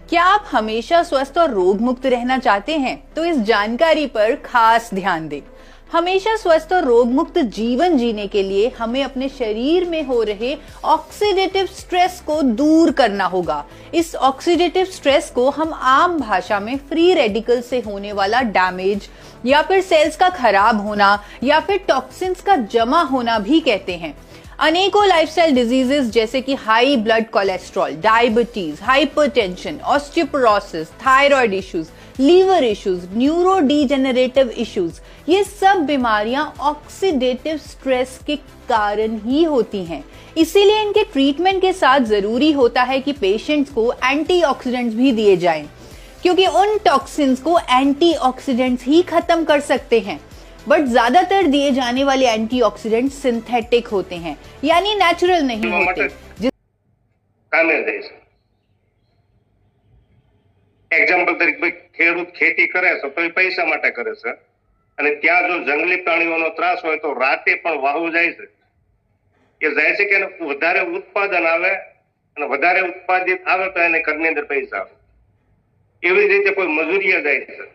क्या आप हमेशा स्वस्थ और रोग मुक्त रहना चाहते हैं? तो इस जानकारी पर खास ध्यान दें। हमेशा स्वस्थ और रोग मुक्त जीवन जीने के लिए हमें अपने शरीर में हो रहे ऑक्सीडेटिव स्ट्रेस को दूर करना होगा। इस ऑक्सीडेटिव स्ट्रेस को हम आम भाषा में फ्री रेडिकल से होने वाला डैमेज या फिर सेल्स का खराब होना या फिर टॉक्सिन्स का जमा होना भी कहते हैं। अनेकों लाइफस्टाइल डिजीजेस जैसे कि high blood cholesterol, diabetes, hypertension, osteoporosis, thyroid issues, liver issues, neurodegenerative issues, ये सब बीमारियां ऑक्सीडेटिव स्ट्रेस के कारण ही होती हैं। इसीलिए इनके ट्रीटमेंट के साथ जरूरी होता है कि पेशेंट्स को एंटीऑक्सीडेंट्स भी दिए जाएं, क्योंकि उन टॉक्सिन्स को एंटीऑक्सीडेंट्स ही खत्म कर सकते हैं। बट ज्यादातर दिए जाने वाले एंटीऑक्सीडेंट सिंथेटिक होते हैं, यानी नेचुरल नहीं होते। એક્ઝામ્પલ તરીકે ખેડૂત ખેતી કરે છે તો એ પૈસા માટે કરે છે, અને ત્યાં જો જંગલી પ્રાણીઓનો ત્રાસ હોય તો રાતે પણ વાહુ જાય છે કે વધારે ઉત્પાદન આવે, અને વધારે ઉત્પાદિત આવે તો એને ઘરની અંદર પૈસા આવે। એવી જ રીતે કોઈ મજૂરીએ જાય છે,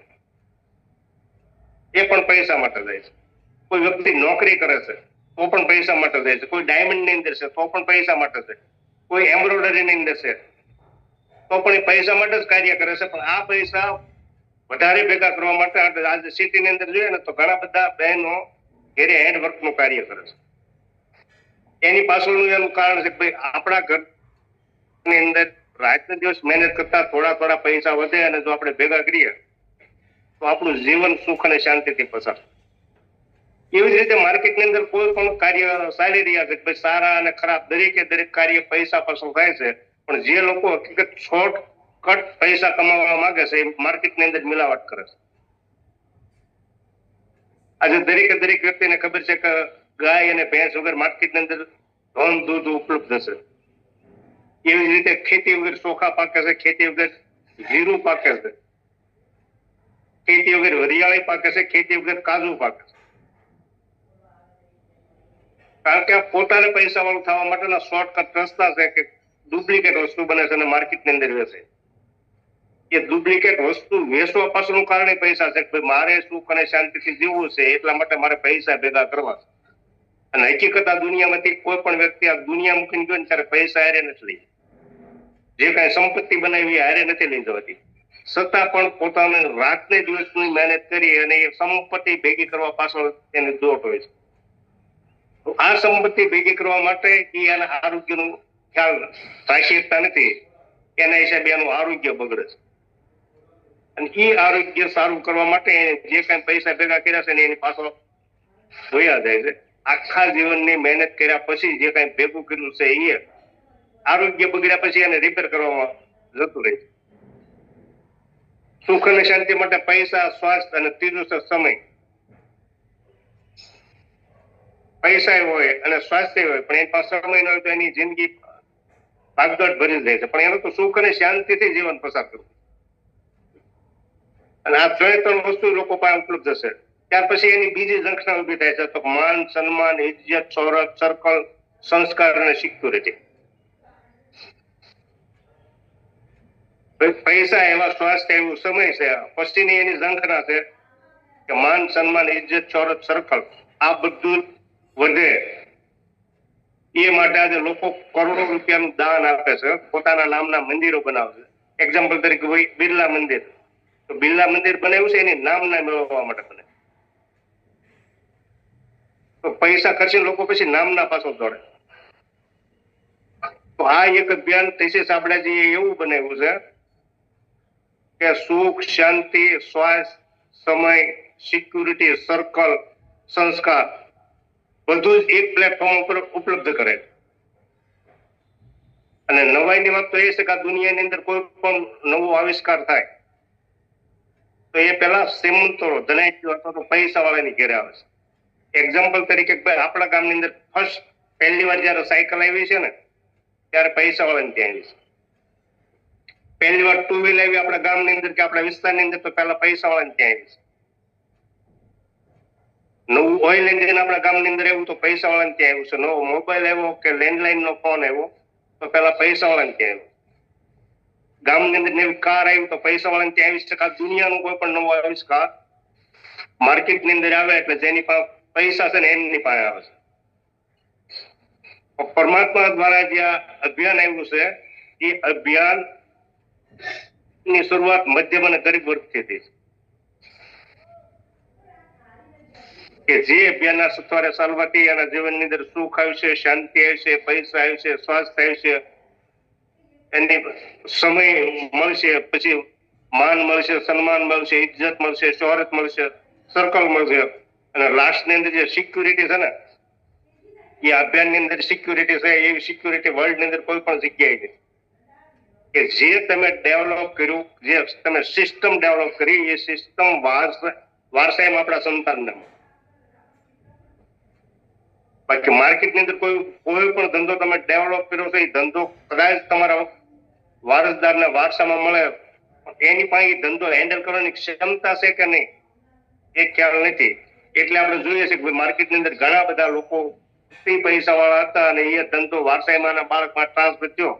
એ પણ પૈસા માટે જાય છે। કોઈ વ્યક્તિ નોકરી કરે છે તો પણ પૈસા માટે જાય છે। કોઈ ડાયમંડ ની અંદર છે તો પણ પૈસા માટે છે। કોઈ એમ્બ્રોઇડરી ની અંદર છે તો પણ એ પૈસા માટે જ કાર્ય કરે છે। પણ આ પૈસા વધારે ભેગા કરવા માટે આજે સિટી ની અંદર જોઈએ ને તો ઘણા બધા બહેનો ઘરે હેન્ડવર્ક નું કાર્ય કરે છે। એની પાછળનું એનું કારણ છે કે ભાઈ આપણા ઘરની અંદર રાતના દિવસ મહેનત કરતા થોડા થોડા પૈસા વધે, અને જો આપણે ભેગા કરીએ તો આપણું જીવન સુખ અને શાંતિથી પસાર। એવી જ રીતે માર્કેટની અંદર કોઈ પણ કાર્ય ચાલી રહ્યા છે, ભાઈ સારા અને ખરાબ દરેકે દરેક કાર્ય પૈસા પાછળ થાય છે। પણ જે લોકો હકીકત શોર્ટકટ પૈસા કમાવા માંગે છે એ માર્કેટની અંદર મિલાવટ કરે છે। આજે દરેકે દરેક વ્યક્તિને ખબર છે કે ગાય અને ભેંસ વગર માર્કેટની અંદર ઘઉં દૂધ ઉપલબ્ધ છે। એવી જ રીતે ખેતી વગર ચોખા પાકે છે, ખેતી વગર જીરું પાકે છે, ખેતી વગર વરિયાળી પાકે છે, ખેતી વગર કાજુ પાકે છે। કારણ કે પોતાને પૈસા વાળું થવા માટેના શોર્ટકટ રસ્તા છે કે ડુપ્લિકેટ વસ્તુ બને છે અને માર્કેટની અંદર વેચે। એ ડુપ્લિકેટ વસ્તુ વેચવા પાછળનું કારણ એ પૈસા છે કે મારે સુખ અને શાંતિથી જીવવું છે, એટલા માટે મારે પૈસા ભેગા કરવા છે। અને હકીકત આ દુનિયામાંથી કોઈ પણ વ્યક્તિ આ દુનિયા મૂકીને ગયો ને ત્યારે પૈસા હારે નથી લઈ, જે કઈ સંપત્તિ બનાવી હારે નથી લઈ જવાતી। છતાં પણ પોતાને રાતને દિવસની મહેનત કરી અને એ સંપત્તિ ભેગી કરવા પાછળ એની દોટ હોય છે। આ સંપત્તિ ભેગી કરવા માટે એ એના આરોગ્યનું ખ્યાલ રાખી શકતા નથી, એના હિસાબે એનું આરોગ્ય બગડે છે। અને એ આરોગ્ય સારું કરવા માટે જે કઈ પૈસા ભેગા કર્યા છે ને એની પાછળ ધોયા જાય છે। આખા જીવનની મહેનત કર્યા પછી જે કઈ ભેગું કર્યું છે એ આરોગ્ય બગડ્યા પછી એને રિપેર કરવામાં જતું રહે છે। સુખ અને શાંતિ માટે પૈસા, સ્વાસ્થ્ય અને ત્રીજું છે સમય। પૈસા હોય અને સ્વાસ્થ્ય હોય પણ એની પાસે સમય ન હોય તો એની જિંદગી ભાગદોડ ભરી જાય છે। પણ એનું તો સુખ અને શાંતિથી જીવન પસાર કરવું। અને આ ત્રણ વસ્તુ લોકો પાસે ઉપલબ્ધ છે। ત્યાર પછી એની બીજી ઝંખના ઉભી થાય છે, તો માન, સન્માન, ઇજ્જત, શોહરત, સર્કલ, સંસ્કાર અને સિક્યુરિટી। પૈસા એવા, સ્વાસ્થ્ય એવું, સમય છે, પછીની એની ઝંખના છે કે માન, સન્માન, ઇજ્જત, શોહરત, સર્કલ આ બધું વધે। એ માટે આજે લોકો કરોડો રૂપિયાનું દાન આપે છે, પોતાના નામના મંદિરો બનાવે છે। એક્ઝામ્પલ તરીકે બિરલા મંદિર, તો બિરલા મંદિર બનાવ્યું છે એની નામના મેળવવા માટે બને। તો પૈસા ખર્ચીને લોકો પછી નામના પાછળ દોડે। તો આ એક અભિયાન તેજસ્વી સાબળાજીએ એવું બનાવ્યું છે કે સુખ, શાંતિ, સ્વાસ્થ્ય, સમય, સિક્યુરિટી, સર્કલ, સંસ્કાર બધું જ એક પ્લેટફોર્મ ઉપર ઉપલબ્ધ કરે। અને નવાઈની વાત તો એ છે કે આ દુનિયાની અંદર કોઈ પણ નવો આવિષ્કાર થાય તો એ પેલા શ્રીમંતો ધનાઢ્યો અથવા તો પૈસા વાળાની ઘેરે આવે છે। એક્ઝામ્પલ તરીકે આપણા ગામની અંદર ફર્સ્ટ પહેલી વાર જયારે સાયકલ આવી છે ને ત્યારે પૈસા વાળાની ત્યાં આવી છે। પહેલી વાર ટુ વ્હીલ આવી આપણા ગામની અંદર કે આપણા વિસ્તારની અંદર તો પહેલા પૈસા વાળાની ત્યાં આવી છે। નવું ઓઇલ એન્જિન આપણા ગામની અંદર આવ્યું તો પૈસા વાળાને ત્યાં આવ્યું છે। નવો મોબાઈલ આવ્યો કે લેન્ડલાઈન નો ફોન આવ્યો તો પેલા પૈસા વાળાને ત્યાં આવ્યો। ગામની અંદર નવી કાર આવી તો પૈસા વાળાને ત્યાં આવિષ્કાર, દુનિયાનું કોઈ પણ નવો આવિષ્કાર માર્કેટની અંદર આવે એટલે જેની પાસે પૈસા છે ને એમની પાસે આવે છે. પરમાત્મા દ્વારા જે આ અભિયાન આવ્યું છે એ અભિયાન ની શરૂઆત મધ્યમ અને ગરીબ વર્ગથી થઈ કે જે અભિયાનના સત્વારે ચાલવાથી એના જીવનની અંદર સુખ આવશે, શાંતિ આવશે, પૈસા આવશે, સ્વાસ્થ્ય આવશે, એની સમય મળશે, પછી માન મળશે, સન્માન મળશે, ઇજ્જત મળશે, શોહરત મળશે, સર્કલ મળશે, અને લાસ્ટ ની અંદર જે સિક્યુરિટી છે ને એ અભિયાન ની અંદર સિક્યુરિટી છે એવી સિક્યુરિટી વર્લ્ડ ની અંદર કોઈ પણ જગ્યાએ નથી. કે જે તમે ડેવલપ કર્યું, જે તમે સિસ્ટમ ડેવલપ કરી એ સિસ્ટમ વારસાઈમાં આપણા સંતાનને. બાકી માર્કેટ ની અંદર કોઈ પણ ધંધો તમે ડેવલપ કર્યો છે એ ધંધો કદાચ તમારા વારસદારને વારસામાં મળે, એની પાસે ધંધો હેન્ડલ કરવાની ક્ષમતા છે કે નહીં એ ખ્યાલ નથી. એટલે આપણે જોઈએ છે કે માર્કેટની અંદર ઘણા બધા લોકો પૈસા વાળા હતા અને એ ધંધો વારસાઈમાં બાળકમાં ટ્રાન્સફર થયો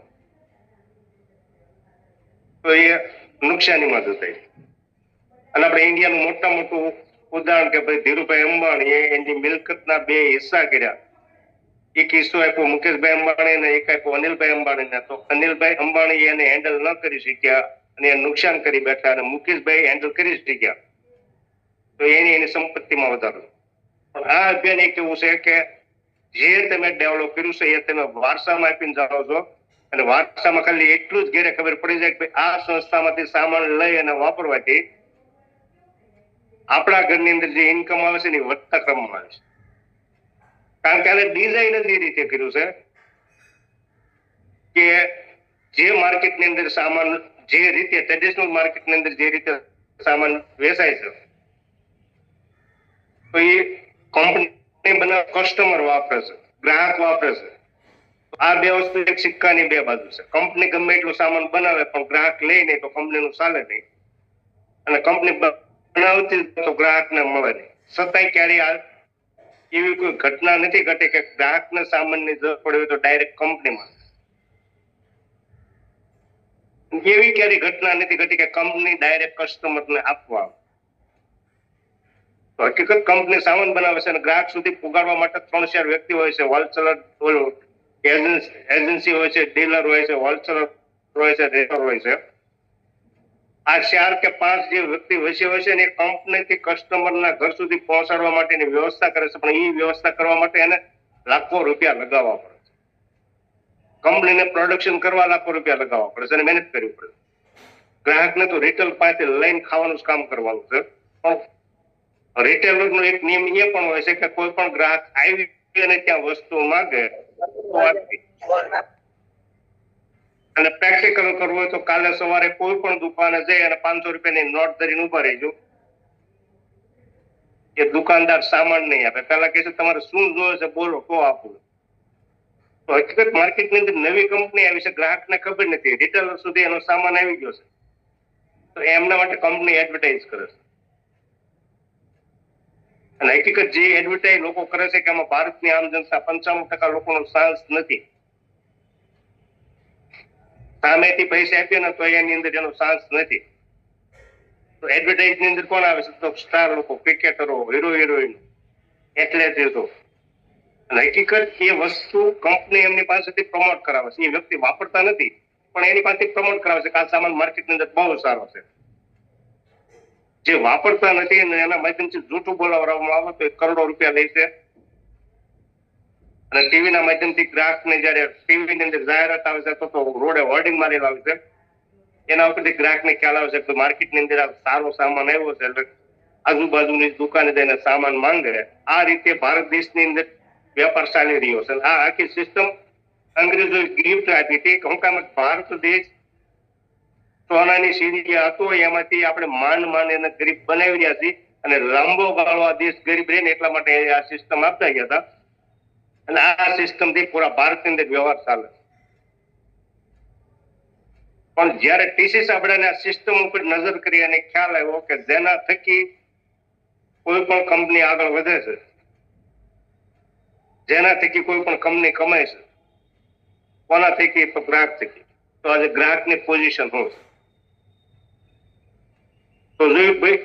તો એ નુકસાનીમાં જતા. અને આપણે ઇન્ડિયાનું મોટા મોટું ઉદાહરણ કે ભાઈ ધીરુભાઈ અંબાણી એની મિલકતના 2 હિસ્સા કર્યા. એક હિસ્સો આપ્યો મુકેશભાઈ અંબાણી ને એક આપ્યો અનિલભાઈ અંબાણીને. તો અનિલભાઈ અંબાણી એને હેન્ડલ ન કરી શક્યા અને એ નુકસાન કરી બેઠા, અને મુકેશભાઈ હેન્ડલ કરી શક્યા તો એની સંપત્તિમાં વધારો. પણ આ અભિયાન એક એવું છે કે જે તમે ડેવલપ કર્યું છે એ તમે વારસામાં આપીને જાણો છો, અને વારસામાં ખાલી એટલું જ ઘેરે ખબર પડી જાય કે આ સંસ્થામાંથી સામાન લઈ અને વાપરવાથી આપણા ઘરની અંદર જે ઇન્કમ આવે છે ને વધતા ક્રમમાં આવે છે. કારણ કે આને ડિઝાઇન જ એ રીતે કર્યું છે કે જે માર્કેટની અંદર સામાન જે રીતે ટ્રેડિશનલ માર્કેટની અંદર જે રીતે સામાન વેચાય છે તો એ કંપની બનાવ કસ્ટમર વાપરે છે, ગ્રાહક વાપરે છે. આ 2 વસ્તુ એક સિક્કાની 2 બાજુ છે. કંપની ગમે એટલું સામાન બનાવે પણ ગ્રાહક લે નહીં તો કંપનીનું ચાલે નહીં, અને કંપની બનાવતી તો ગ્રાહકને મળે નહીં. છતાંય ક્યારેય એવી કોઈ ઘટના નથી ઘટે કે ગ્રાહકને સામાનની જરૂર પડે તો ડાયરેક્ટ કંપનીમાં. એવી ક્યારેય ઘટના નથી ઘટી કે કંપની ડાયરેક્ટ કસ્ટમરને આપવા. તો હકીકત કંપની સામાન બનાવે છે અને ગ્રાહક સુધી પુગાડવા માટે 3-4 વ્યક્તિ હોય છે. હોલસેલર એજન્સી હોય છે, ડીલર હોય છે, હોલસેલર હોય છે, રેટર હોય છે. આ 4 કે 5 જે વ્યક્તિ વચ્ચે હોય છે ને એ કંપનીથી કસ્ટમરના ઘર સુધી પહોંચાડવા માટેની વ્યવસ્થા કરે છે. પણ એ વ્યવસ્થા કરવા માટે એને લાખો રૂપિયા લગાવવા પડે છે. કંપનીને પ્રોડક્શન કરવા લાખો રૂપિયા લગાવવા પડે છે અને મહેનત કરવી પડે. ગ્રાહકને તો રિટેલ પાસેથી લઈને ખાવાનું જ કામ કરવાનું છે. પણ રિટેલરનો એક નિયમ એ પણ હોય છે કે કોઈ પણ ગ્રાહક આવી અને ત્યાં વસ્તુ માંગે અને પ્રેક્ટિકલ કરવું હોય તો કાલે સવારે કોઈ પણ દુકાને જઈ અને 500 રૂપિયાની નોટ ધરીને ઉભા રહેજો. એ દુકાનદાર સામાન નહીં આપે, પેલા કહે છે તમારે શું જોઈએ છે બોલો તો આપું. તો હકીકત માર્કેટની અંદર નવી કંપની આવી છે, ગ્રાહકને ખબર નથી, રિટેલર સુધી એનો સામાન આવી ગયો છે તો એમના માટે કંપની એડવર્ટાઇઝ કરે છે. અને હકીકત જે એડવર્ટાઇઝ લોકો કરે છે કે આમાં ભારતની આમ જનતા 95% લોકોનો સાહસ નથી. સામેથી પૈસા આપીએ ને તો એની અંદર એનો સાહસ નથી. તો એડવર્ટાઇઝ ની અંદર કોણ આવે છે તો સ્ટાર લોકો, ક્રિકેટરો, હીરો હિરોઈન, એથ્લેટો. અને હકીકત એ વસ્તુ કંપની એમની પાસેથી પ્રમોટ કરાવે છે. એ વ્યક્તિ વાપરતા નથી પણ એની પાસેથી પ્રમોટ કરાવે છે કે આ સામાન માર્કેટની અંદર બહુ સારો છે. જે વાપરતા નથી અને એના માધ્યમથી જૂઠું બોલાવવામાં આવે તો 1 કરોડો રૂપિયા લે છે. અને ટીવી ના માધ્યમથી ગ્રાહકને જયારે ટીવી ની અંદર જાહેરાત આવે છે તો રોડે હોર્ડિંગ મારેલા આવે છે, એના ઉપરથી ગ્રાહકને ખ્યાલ આવે છે કે માર્કેટની અંદર સારો સામાન આવ્યો છે એટલે આજુબાજુની દુકાને જઈને સામાન માંગે. આ રીતે ભારત દેશની અંદર વેપાર ચાલી રહ્યો છે. આ આખી સિસ્ટમ અંગ્રેજોએ ગિફ્ટ આપી હતી. ભારત દેશ સોનાની સીડી હતો એમાંથી આપણે માંડ એને ગરીબ બનાવી રહ્યા છીએ અને લાંબો ગાળો આ દેશ ગરીબ રહે ને એટલા માટે આ સિસ્ટમ આપતા ગયા હતા. અને આ સિસ્ટમ થી પૂરા ભારતની અંદર વ્યવહાર ચાલે. પણ જયારે ટીસી સાબડાને આ સિસ્ટમ ઉપર નજર કરી અને ખ્યાલ આવ્યો કે જેના થકી કોઈ પણ કંપની આગળ વધે છે, જેના થકી કોઈ પણ કંપની કમાય છે, કોના થકી તો ગ્રાહક થકી. તો આજે ગ્રાહકની પોઝિશન શું છે? તો જો ભાઈ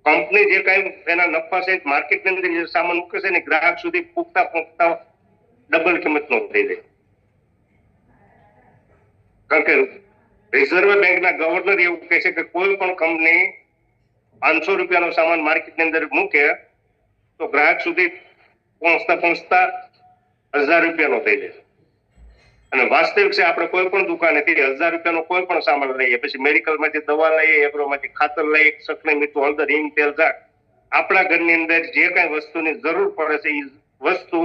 કંપની જે કઈ એના નફા સહિત માર્કેટની અંદર જે સામાન મૂકે છે ને ગ્રાહક સુધી પૂછતા ડબલ કિંમતનો થઈ જાય. કારણ કે રિઝર્વ બેંકના ગવર્નર એવું કહે છે કે કોઈ પણ કંપની 500 રૂપિયાનો સામાન માર્કેટની અંદર મૂકે તો ગ્રાહક સુધી પહોંચતા 1000 રૂપિયાનો થઈ જાય. અને વાસ્તવિક છે, આપણે કોઈ પણ દુકાનેથી 1000 રૂપિયાનો કોઈ પણ સામાન લઈએ, પછી મેડિકલમાંથી દવા લઈએ, એગ્રોમાંથી ખાતર લઈએ, ચટણી, મીઠું, હળદર, હિંગ, તેલ, ઝાડ, આપણા ઘરની અંદર જે કઈ વસ્તુની જરૂર પડે છે એ વસ્તુ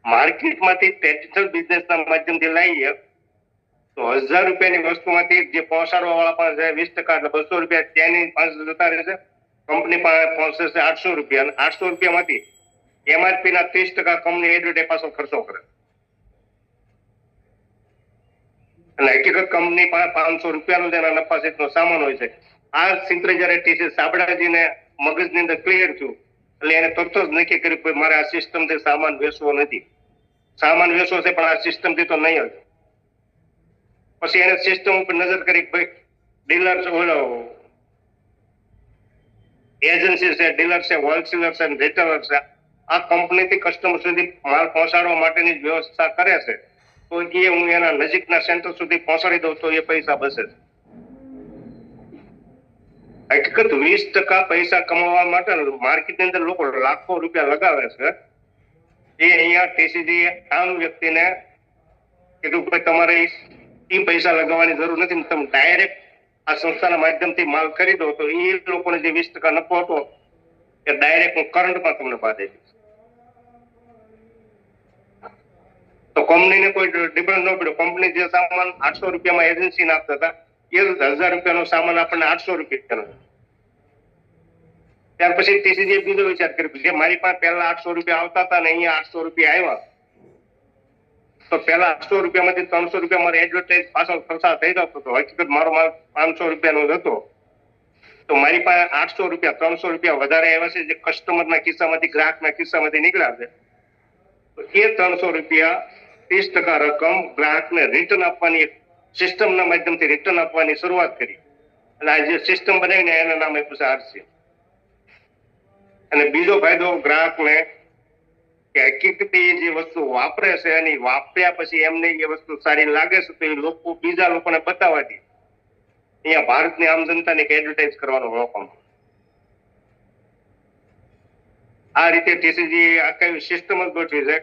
માર્કેટમાંથી ટ્રેડિશનલ બિઝનેસના માધ્યમથી લઈએ તો 1000 રૂપિયાની વસ્તુમાંથી જે પહોંચાડવા વાળા પાસે 20% એટલે 200 રૂપિયા ત્યાંની પાસે જતા રહેશે. કંપની પાસે પહોંચે છે 800 રૂપિયા, અને 800 રૂપિયામાંથી MRP ના 30% કંપની એડવર્ટાઇઝ પાછો ખર્ચો કરે. અને હકીકત કંપની પાસે 500 રૂપિયાનો જ એના નફા સહિતનો સામાન હોય છે. આ ચિત્ર જયારે ટીસી સાબડાજીને મગજની અંદર ક્લિયર થયું એટલે એને તરત જ નક્કી કર્યું કે મારે આ સિસ્ટમથી સામાન વેચવો નથી. સામાન વેચવો છે પણ આ સિસ્ટમથી તો નહીં જ. પછી એને સિસ્ટમ ઉપર નજર કરી, ભાઈ ડીલર એજન્સી છે, ડીલર છે, હોલસેલર છે, રિટેલર છે, આ કંપનીથી કસ્ટમર સુધી માલ પહોંચાડવા માટેની વ્યવસ્થા કરે છે, તો એ હું એના નજીકના સેન્ટર સુધી પહોંચાડી દઉં તો એ પૈસા બચે છે. હકીકત 20% પૈસા કમાવા માટે માર્કેટની અંદર લોકો લાખો રૂપિયા લગાવે છે. એ અહીંયા ટીસીજી આમ વ્યક્તિને કીધું કે તમારે એ પૈસા લગાવવાની જરૂર નથી, તમે ડાયરેક્ટ આ સંસ્થાના માધ્યમથી માલ ખરીદો તો એ લોકોને જે 20% નફો હતો એ ડાયરેક્ટ હું કરંટમાં તમને બાંધી દઈશ. તો કંપનીને કોઈ ડિફરન્સ ન પડ્યો. કંપની જે સામાન 800 રૂપિયામાં એજન્સીને આપતા હતા એ 1000 રૂપિયાનો સામાન આપણને 800 રૂપિયાનો. ત્યાર પછી ટીસીજીએ બીજો વિચાર કર્યો, જે મારી પાસે પહેલા 800 રૂપિયા આવતા હતા ને અહીંયા 800 રૂપિયા આવ્યા, તો પહેલા 800 રૂપિયામાંથી 300 રૂપિયા મારે એડવર્ટાઇઝ પાછળ ખર્ચા થઈ જતો હતો. હકીકત મારો માલ 500 રૂપિયાનો જ હતો, તો મારી પાસે 800 રૂપિયા 300 રૂપિયા વધારે આવ્યા છે, જે કસ્ટમરના ખિસ્સામાંથી, ગ્રાહકના ખિસ્સામાંથી નીકળ્યા છે. તો એ 300 રૂપિયા 30% રકમ ગ્રાહકને રિટર્ન આપવાની સિસ્ટમના માધ્યમથી રિટર્ન આપવાની શરૂઆત કરી. અને આ જે સિસ્ટમ બનાવીને એના નામ આપ્યું છે આરસી. અને બીજો ફાયદો ગ્રાહકને કે હકીકતે જે વસ્તુ વાપરે છે અને વાપર્યા પછી એમને એ વસ્તુ સારી લાગે છે તો એ લોકો બીજા લોકોને બતાવવાથી અહીંયા ભારતની આમ જનતાને એડવર્ટાઇઝ કરવાનો મોકો મળે. આ રીતે ટીસીજી આખી સિસ્ટમ જ ગોઠવી છે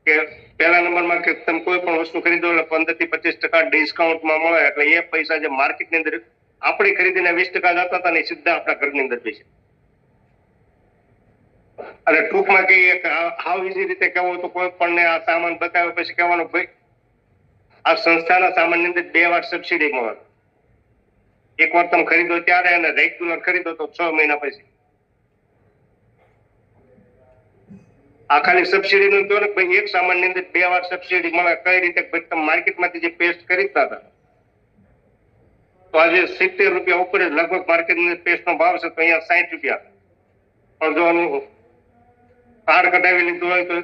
કે પહેલા નંબરમાં કે તમે કોઈ પણ વસ્તુ ખરીદો એટલે 15 થી 25% ડિસ્કાઉન્ટમાં મળે, એટલે એ પૈસા જે માર્કેટની અંદર આપણી ખરીદીને 20% જતા હતા ને સીધા આપણા ઘરની અંદર પૈસા. અને ટૂંકમાં કહીએ કે હાવ ઈઝી રીતે કહેવું તો કોઈ પણ આ સામાન બતાવ્યો પછી કહેવાનું, ભાઈ આ સંસ્થાના સામાનની અંદર 2 વાર સબસિડી મળે. એકવાર તમે ખરીદો ત્યારે અને રેગ્યુલર ખરીદો તો 6 મહિના પછી. આ ખાલી સબસિડી નું કહો ને ભાઈ, એક સામાનની અંદર 2 વાર સબસિડી મળે. કઈ રીતે? ભાઈ તમે માર્કેટમાંથી જે પેસ્ટ ખરીદતા હતા તો આજે 70 રૂપિયા ઉપર લગભગ માર્કેટની અંદર પેસ્ટનો ભાવ છે, તો અહીંયા 60 રૂપિયા. પણ જો આનું કાર્ડ કઢાવી લીધું હોય તો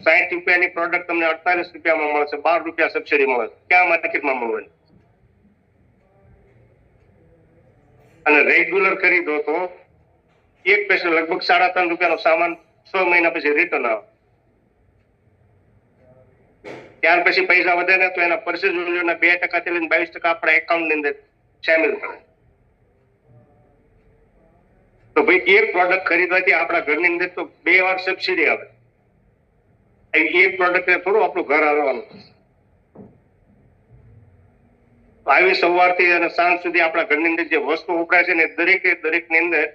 60 રૂપિયાની પ્રોડક્ટ તમને 48 રૂપિયામાં મળશે, 12 રૂપિયા સબસિડી મળે. ક્યાં માર્કેટમાં મળવાની? અને રેગ્યુલર ખરીદો તો એક પૈસા લગભગ 3.5 રૂપિયાનો સામાન 6 મહિના પછી રિટર્ન આવે. ત્યાર પછી પૈસા વધે ને તો એના પરચેઝ વેલ્યુના 2% થી લઈને 22% આપણા એકાઉન્ટની અંદર શામેલ કરે. તો ભાઈ એક પ્રોડક્ટ ખરીદવાથી આપણા ઘરની અંદર તો 2 વાર સબસિડી આવે. એક પ્રોડક્ટ થોડું આપણું ઘર આવવાનું. આવી સવારથી અને સાંજ સુધી આપણા ઘરની અંદર જે વસ્તુ વપરાય છે ને દરેકની અંદર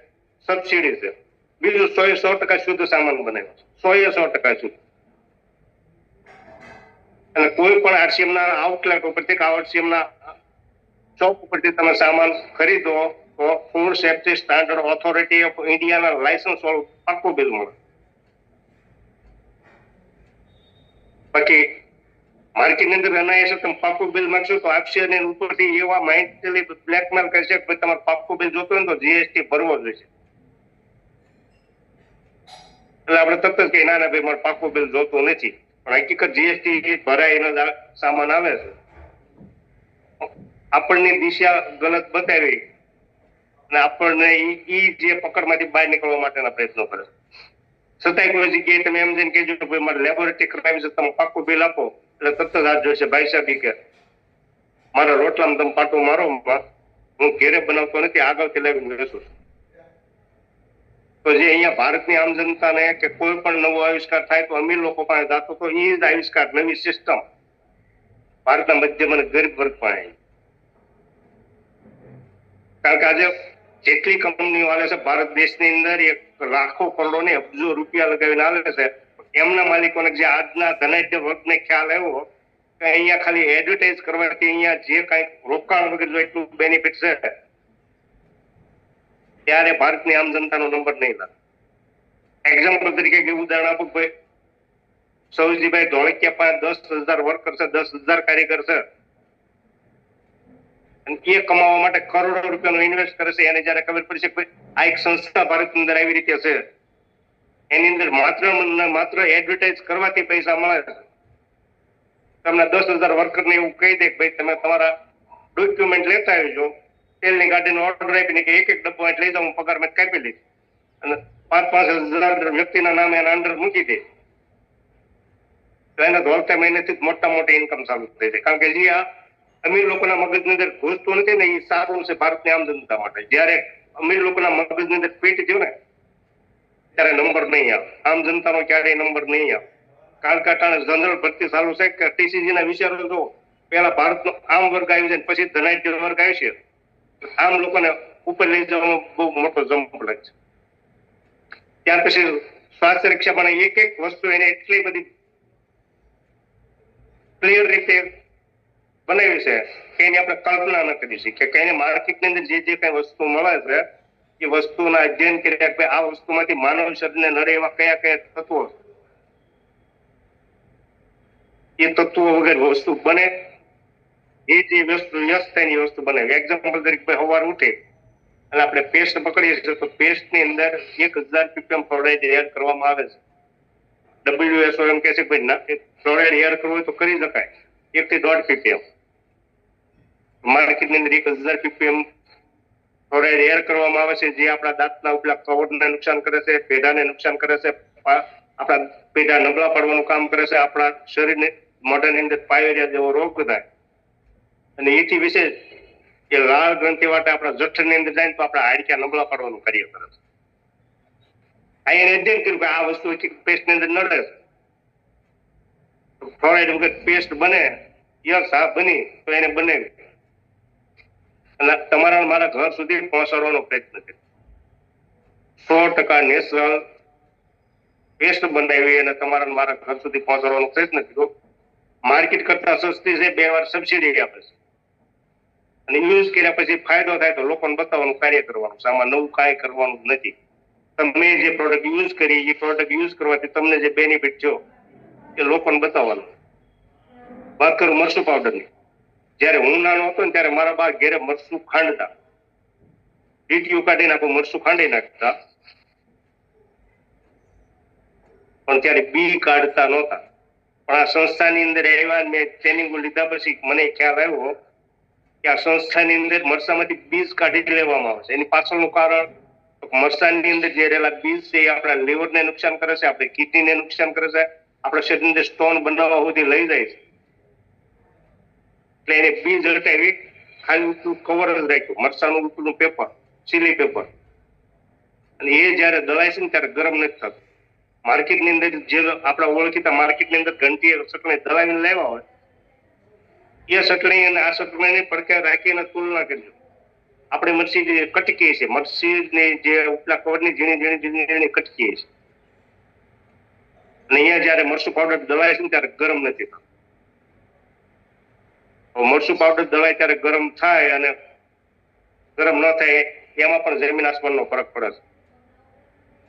સબસિડી છે. બીજું 100% શુદ્ધ સામાન બનાવ્યો છે, 100% શુદ્ધ. અને કોઈ પણ આરસીએમ ના આઉટલેટ ઉપરથી આરસીએમ ના શોપ ઉપરથી તમે સામાન ખરીદો તો food safety standard authority of ઇન્ડિયાના લાયસન્સ વાળું પાક્કું બિલ મળે. બાકી માર્કેટની અંદર અનાયાસે તમે પાક્કું બિલ માંગશો તો આપશે અને ઉપરથી એવા માઇન્ડલી બ્લેકમેલ કરશે કે તમારે પાક્કું બિલ જોતું હોય તો જીએસટી ભરવો જોઈએ. એટલે આપણે તરત જ કહીએ ના ભાઈ મારે પાક્કું બિલ જોતું નથી, પણ હકીકત જીએસટી ભરાય એનો સામાન આવે છે. આપણની દિશા ગલત બતાવી અને આપણને ઈ જે પકડમાંથી બહાર નીકળવા માટેના પ્રયત્નો કરે. છતાંય કોઈ જગ્યાએ તમે એમ જઈને કહેજો કે ભાઈ મારે લેબોરેટરી કરાવી છે, તમે પાકું બિલ આપો એટલે તરત જ હાથ જોઈશે. ભાઈ સાહેબ કે મારા રોટલામાં તમે પાટું મારો, હું ઘેરે બનાવતો નથી, આગળથી લાવીને બેસું. તો જે અહીંયા ભારતની આમ જનતાને કે કોઈ પણ નવો આવિષ્કાર થાય તો અમીર લોકો પાસે જાતો તો એ જ આવિષ્કાર, નવી સિસ્ટમ ભારતના મધ્યમ અને ગરીબ વર્ગ પાસે. કારણ કે આજે જેટલી કંપનીઓ હાલે છે ભારત દેશની અંદર, એક લાખો કરોડો ને અબજો રૂપિયા લગાવીને હાલે છે. એમના માલિકોને જે આજના ધનાઢ્ય વર્ગને ખ્યાલ આવ્યો કે અહીંયા ખાલી એડવર્ટાઇઝ કરવાથી અહીંયા જે કઈ રોકાણ વગર જો એટલું બેનિફિટ છે, ત્યારે ભારતની આમ જનતાનો નંબર નહીં લાગે. એક્ઝામ્પલ તરીકે કે ઉદાહરણ આપો, ભાઈ સૌજીભાઈ ધોળકિયા પાસે 10,000 વર્કર છે, 10,000 કારીગર છે, અને એ કમાવા માટે કરોડો રૂપિયાનો ઇન્વેસ્ટ કરે છે. એને જયારે ખબર પડશે કે આ એક સંસ્થા ભારતની અંદર આવી રીતે છે, એની અંદર માત્ર એડવર્ટાઇઝ કરવાથી પૈસા મળે છે. તમને 10,000 વર્કર ને એવું કહી દે કે ભાઈ તમે તમારા ડોક્યુમેન્ટ લેતા આવજો, તેલની ગાડીનો ઓર્ડર આપીને કે એક ડબ્બો લઈ જાઓ, હું પગાર મેં કાપી લઈશ, અને 5,000 વ્યક્તિના નામે એના અંડર મૂકી દે, તો એને દોડતા મહિનેથી મોટા મોટી ઇન્કમ ચાલુ થઈ જાય. કારણ કે જે આ અમીર લોકોના મગજની અંદર ઘૂસતું નથી ને, એ સારું છે ભારતની આમ જનતા માટે. જયારે અમીર લોકોના મગજની અંદર ફીટ થયું ને, ત્યારે નંબર નહીં આવે. આમ જનતાનો ક્યારેય નંબર નહીં આવે. કારણ કે અટાણે જનરલ ભરતી ચાલુ છે કે ટીસીજી ના વિચારો જો પેલા ભારતનો આમ વર્ગ આવી જાય, પછી ધનાઢ્ય વર્ગ આવી છે. આમ લોકોને ઉપર લઈ જવામાં બહુ મોટો જમ્પ લાગે છે. ત્યાર પછી સ્વાસ્થ્ય રક્ષા પણ એક એક વસ્તુ એને એટલી બધી ક્લિયર રીતે બનાવી છે કે એની આપણે કલ્પના ન કરી શકીએ. કે એને માર્કેટની અંદર જે કઈ વસ્તુ મળે છે એ વસ્તુના અધ્યયન કર્યા કે આ વસ્તુમાંથી માનવ શરીરને નડે એવા કયા કયા તત્વો, એ તત્વો વગર વસ્તુ બને, એ જે વસ્તુ વ્યસ્ત થાય એ વસ્તુ બને. એક્ઝામ્પલ તરીકે સવાર ઉઠે અને આપણે પેસ્ટ પકડીએ છીએ તો પેસ્ટ ની અંદર 1,000 ppm ફ્લોરાઇડ એડ કરવામાં આવે છે. WHO એમ કહે છે કે ભાઈ ફ્લોરાઇડ એડ કરવું હોય તો કરી શકાય 1 થી 1.5 ppm. માર્કેટની અંદર 1,000 ppm ફ્લોરાઇડ એડ કરવામાં આવે છે, જે આપણા દાંતના ઉપલા કવડને નુકસાન કરે છે, પેઢાને નુકસાન કરે છે, આપણા પેઢા નબળા પાડવાનું કામ કરે છે, આપણા શરીરને મોઢાની અંદર પાયરિયા જેવો રોગ થાય. અને એથી વિશેષ કે લાળ ગ્રંથિ વાટે આપણા જઠરની અંદર જાય તો આપણા હાડક્યા નબળા પાડવાનું કાર્ય કરે છે. આ એને અધ્યયન કર્યું કે આ વસ્તુ પેસ્ટ ની અંદર નડે છે, ફ્લોરાઇડ વગર પેસ્ટ બને, યસ હા બની, તો એને બનાવી અને તમારા મારા ઘર સુધી પહોંચાડવાનો પ્રયત્ન કર્યો. 100% નેચરલ પેસ્ટ બનાવી અને તમારા મારા ઘર સુધી પહોંચાડવાનો પ્રયત્ન કર્યો. માર્કેટ કરતા સસ્તી છે, 2 વાર સબસિડી આપે છે, અને યુઝ કર્યા પછી ફાયદો થાય તો લોકોને બતાવવાનું કાર્ય કરવાનું. આમાં નવું કાંઈ કરવાનું નથી. તમે જે પ્રોડક્ટ યુઝ કરી એ પ્રોડક્ટ યુઝ કરવાથી તમને જે બેનિફિટ થયો એ લોકોને બતાવવાનું. વાત કરું મરચું પાવડરની, જયારે હું નાનો હતો ને ત્યારે મારા બા ઘેરે મરચું ખાંડતા, ડીટીયુ કાઢી નાખું, મરચું ખાંડી નાખતા, પણ ત્યારે બી કાઢતા નહોતા. પણ આ સંસ્થાની અંદર આવ્યા, મેં ટ્રેનિંગ લીધા પછી મને ખ્યાલ આવ્યો કે આ સંસ્થાની અંદર મરચામાંથી બીજ કાઢી લેવામાં આવે છે. એની પાછળનું કારણ મરચાની અંદર જે રહેલા બીજ છે એ આપણા લીવરને નુકસાન કરે છે, આપણી કિડનીને નુકસાન કરે છે, આપણા શરીરની અંદર સ્ટોન બનાવવા સુધી લઈ જાય છે. એટલે એને બીજ હટાવી ખાલી ઉપલું કવર જ રાખ્યું, મરચાનું ઉપલું પેપર, સિલી પેપર, અને એ જયારે દળાય છે ને ત્યારે ગરમ નથી થતું. માર્કેટની અંદર જે આપણા ઓળખીતા માર્કેટની અંદર ઘંટી ચટણી દળાવીને લાવ્યા હોય એ ચટણી અને આ ચટણીની પડકે રાખીને તુલના કરજો. આપણે મરચી જે કટકી છે, મરચીની જે ઉપલા કવરની ઝીણી ઝીણી કટકી છે, અને અહીંયા જયારે મરચું પાવડર દળાય છે ને ત્યારે ગરમ નથી થતું. મરચું પાવડર દળાય ત્યારે ગરમ થાય અને ગરમ ન થાય એમાં પણ જમીન આસમાનનો ફરક પડે છે.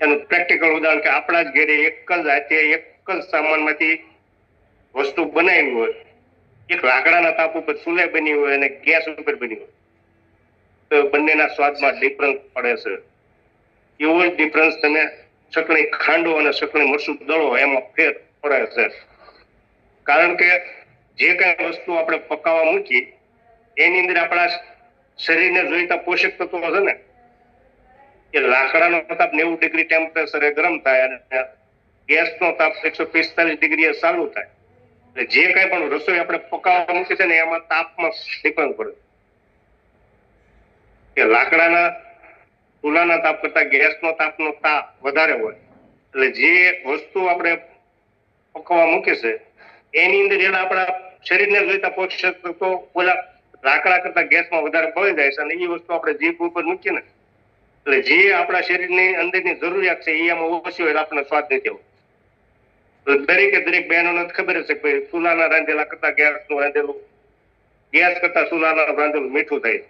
એનું પ્રેક્ટિકલ ઉદાહરણ કે આપણા જ ઘરે એક જ હાથે એક જ સામાનમાંથી વસ્તુ બનાવી હોય, એક લાકડાના તાપ ઉપર ચૂલે બની હોય અને ગેસ ઉપર બની હોય, તો બંનેના સ્વાદમાં ડિફરન્સ પડે છે. એવો જ ડિફરન્સ તમે ચટણી ખાંડો અને ચટણી મરચું દળો એમાં ફેર પડે છે. કારણ કે જે કઈ વસ્તુ આપણે પકાવવા મૂકી એની અંદર આપણા શરીરને જોઈતા પોષક તત્વો છે ને, એ લાકડાનો તાપ 90 ડિગ્રી ટેમ્પરેચરે ગરમ થાય અને ગેસનો તાપ 145 ડિગ્રી ચાલુ થાય. એટલે જે કઈ પણ રસોઈ આપણે પકાવવા મૂકી છે ને એમાં તાપમાં ડિફરન્સ પડે. કે લાકડાના ચૂલાના તાપ કરતા ગેસનો તાપનો તાપ વધારે હોય. એટલે જે વસ્તુ આપણે પકવવા મૂકે છે એની અંદર એના આપણા શરીરને જોઈતા પોષક તત્વો ઓલા લાકડા કરતા ગેસમાં વધારે બળી જાય છે અને એ વસ્તુ આપણે જીભ ઉપર મૂકીએ ને એટલે જે આપણા શરીરની અંદરની જરૂરિયાત છે એ એમાં ઓછી હોય, આપણને સ્વાદ નથી આવતો. દરેકે દરેક બહેનોને ખબર છે કે ચૂલાના રાંધેલા કરતા ગેસનું રાંધેલું, ગેસ કરતા ચૂલાના રાંધેલું મીઠું થાય.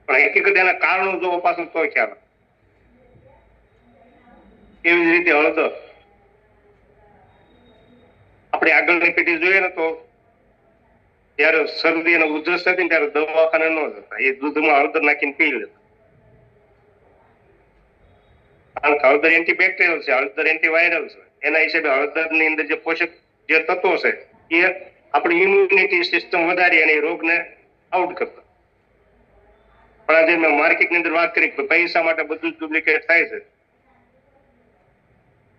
પણ હકીકત એના કારણો જોવો પાછું તો ખ્યાલ. એવી જ રીતે હળદર આપણી આગળની પેઢી જોઈએ ને તો જયારે શરદી અને ઉધરસ થતી ને ત્યારે દવાખાને ન જતા, એ દૂધમાં હળદર નાખીને પી લેતા. કારણ કે હળદર એન્ટીબેક્ટેરિયલ છે, હળદર એન્ટીવાયરલ છે. એના હિસાબે હળદરની અંદર જે પોષક જે તત્વો છે એ આપણી ઇમ્યુનિટી સિસ્ટમ વધારી અને રોગને આઉટ કરતા. પણ આજે મેં માર્કેટની અંદર વાત કરી કે પૈસા માટે બધું જ ડુપ્લિકેટ થાય છે.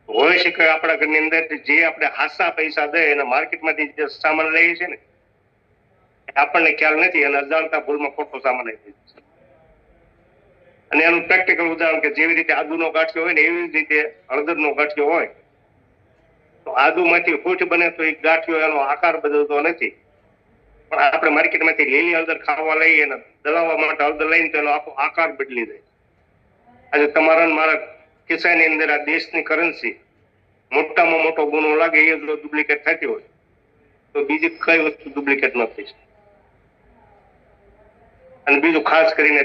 હોય છે કે આપણા ઘરની અંદર જે આપણે હાસા પૈસા દે એના માર્કેટમાંથી જે સામાન લઈએ છીએ ને આપણને ખ્યાલ નથી અને અજાણતા ભૂલમાં ખોટો સામાન આપી દે છે. અને એનું પ્રેક્ટિકલ ઉદાહરણ કે જેવી રીતે આદુનો ગાંઠિયો હોય ને એવી જ રીતે હળદરનો ગાંઠિયો હોય તો આદુમાંથી ફૂટ બને તો એ ગાંઠિયો એનો આકાર બદલતો નથી. પણ આપણે માર્કેટમાંથી લીલી હળદર ખાવા લઈએ અને દળાવવા માટે હળદર લઈને તો એનો આખો આકાર બદલી જાય. આજે તમારા મારા ખિસ્સાની અંદર આ દેશની કરન્સી મોટામાં મોટો ગુનો લાગે એ જો ડુપ્લિકેટ થતી હોય તો બીજી કઈ વસ્તુ ડુપ્લિકેટ ન થઈ શકે. અને બીજું ખાસ કરીને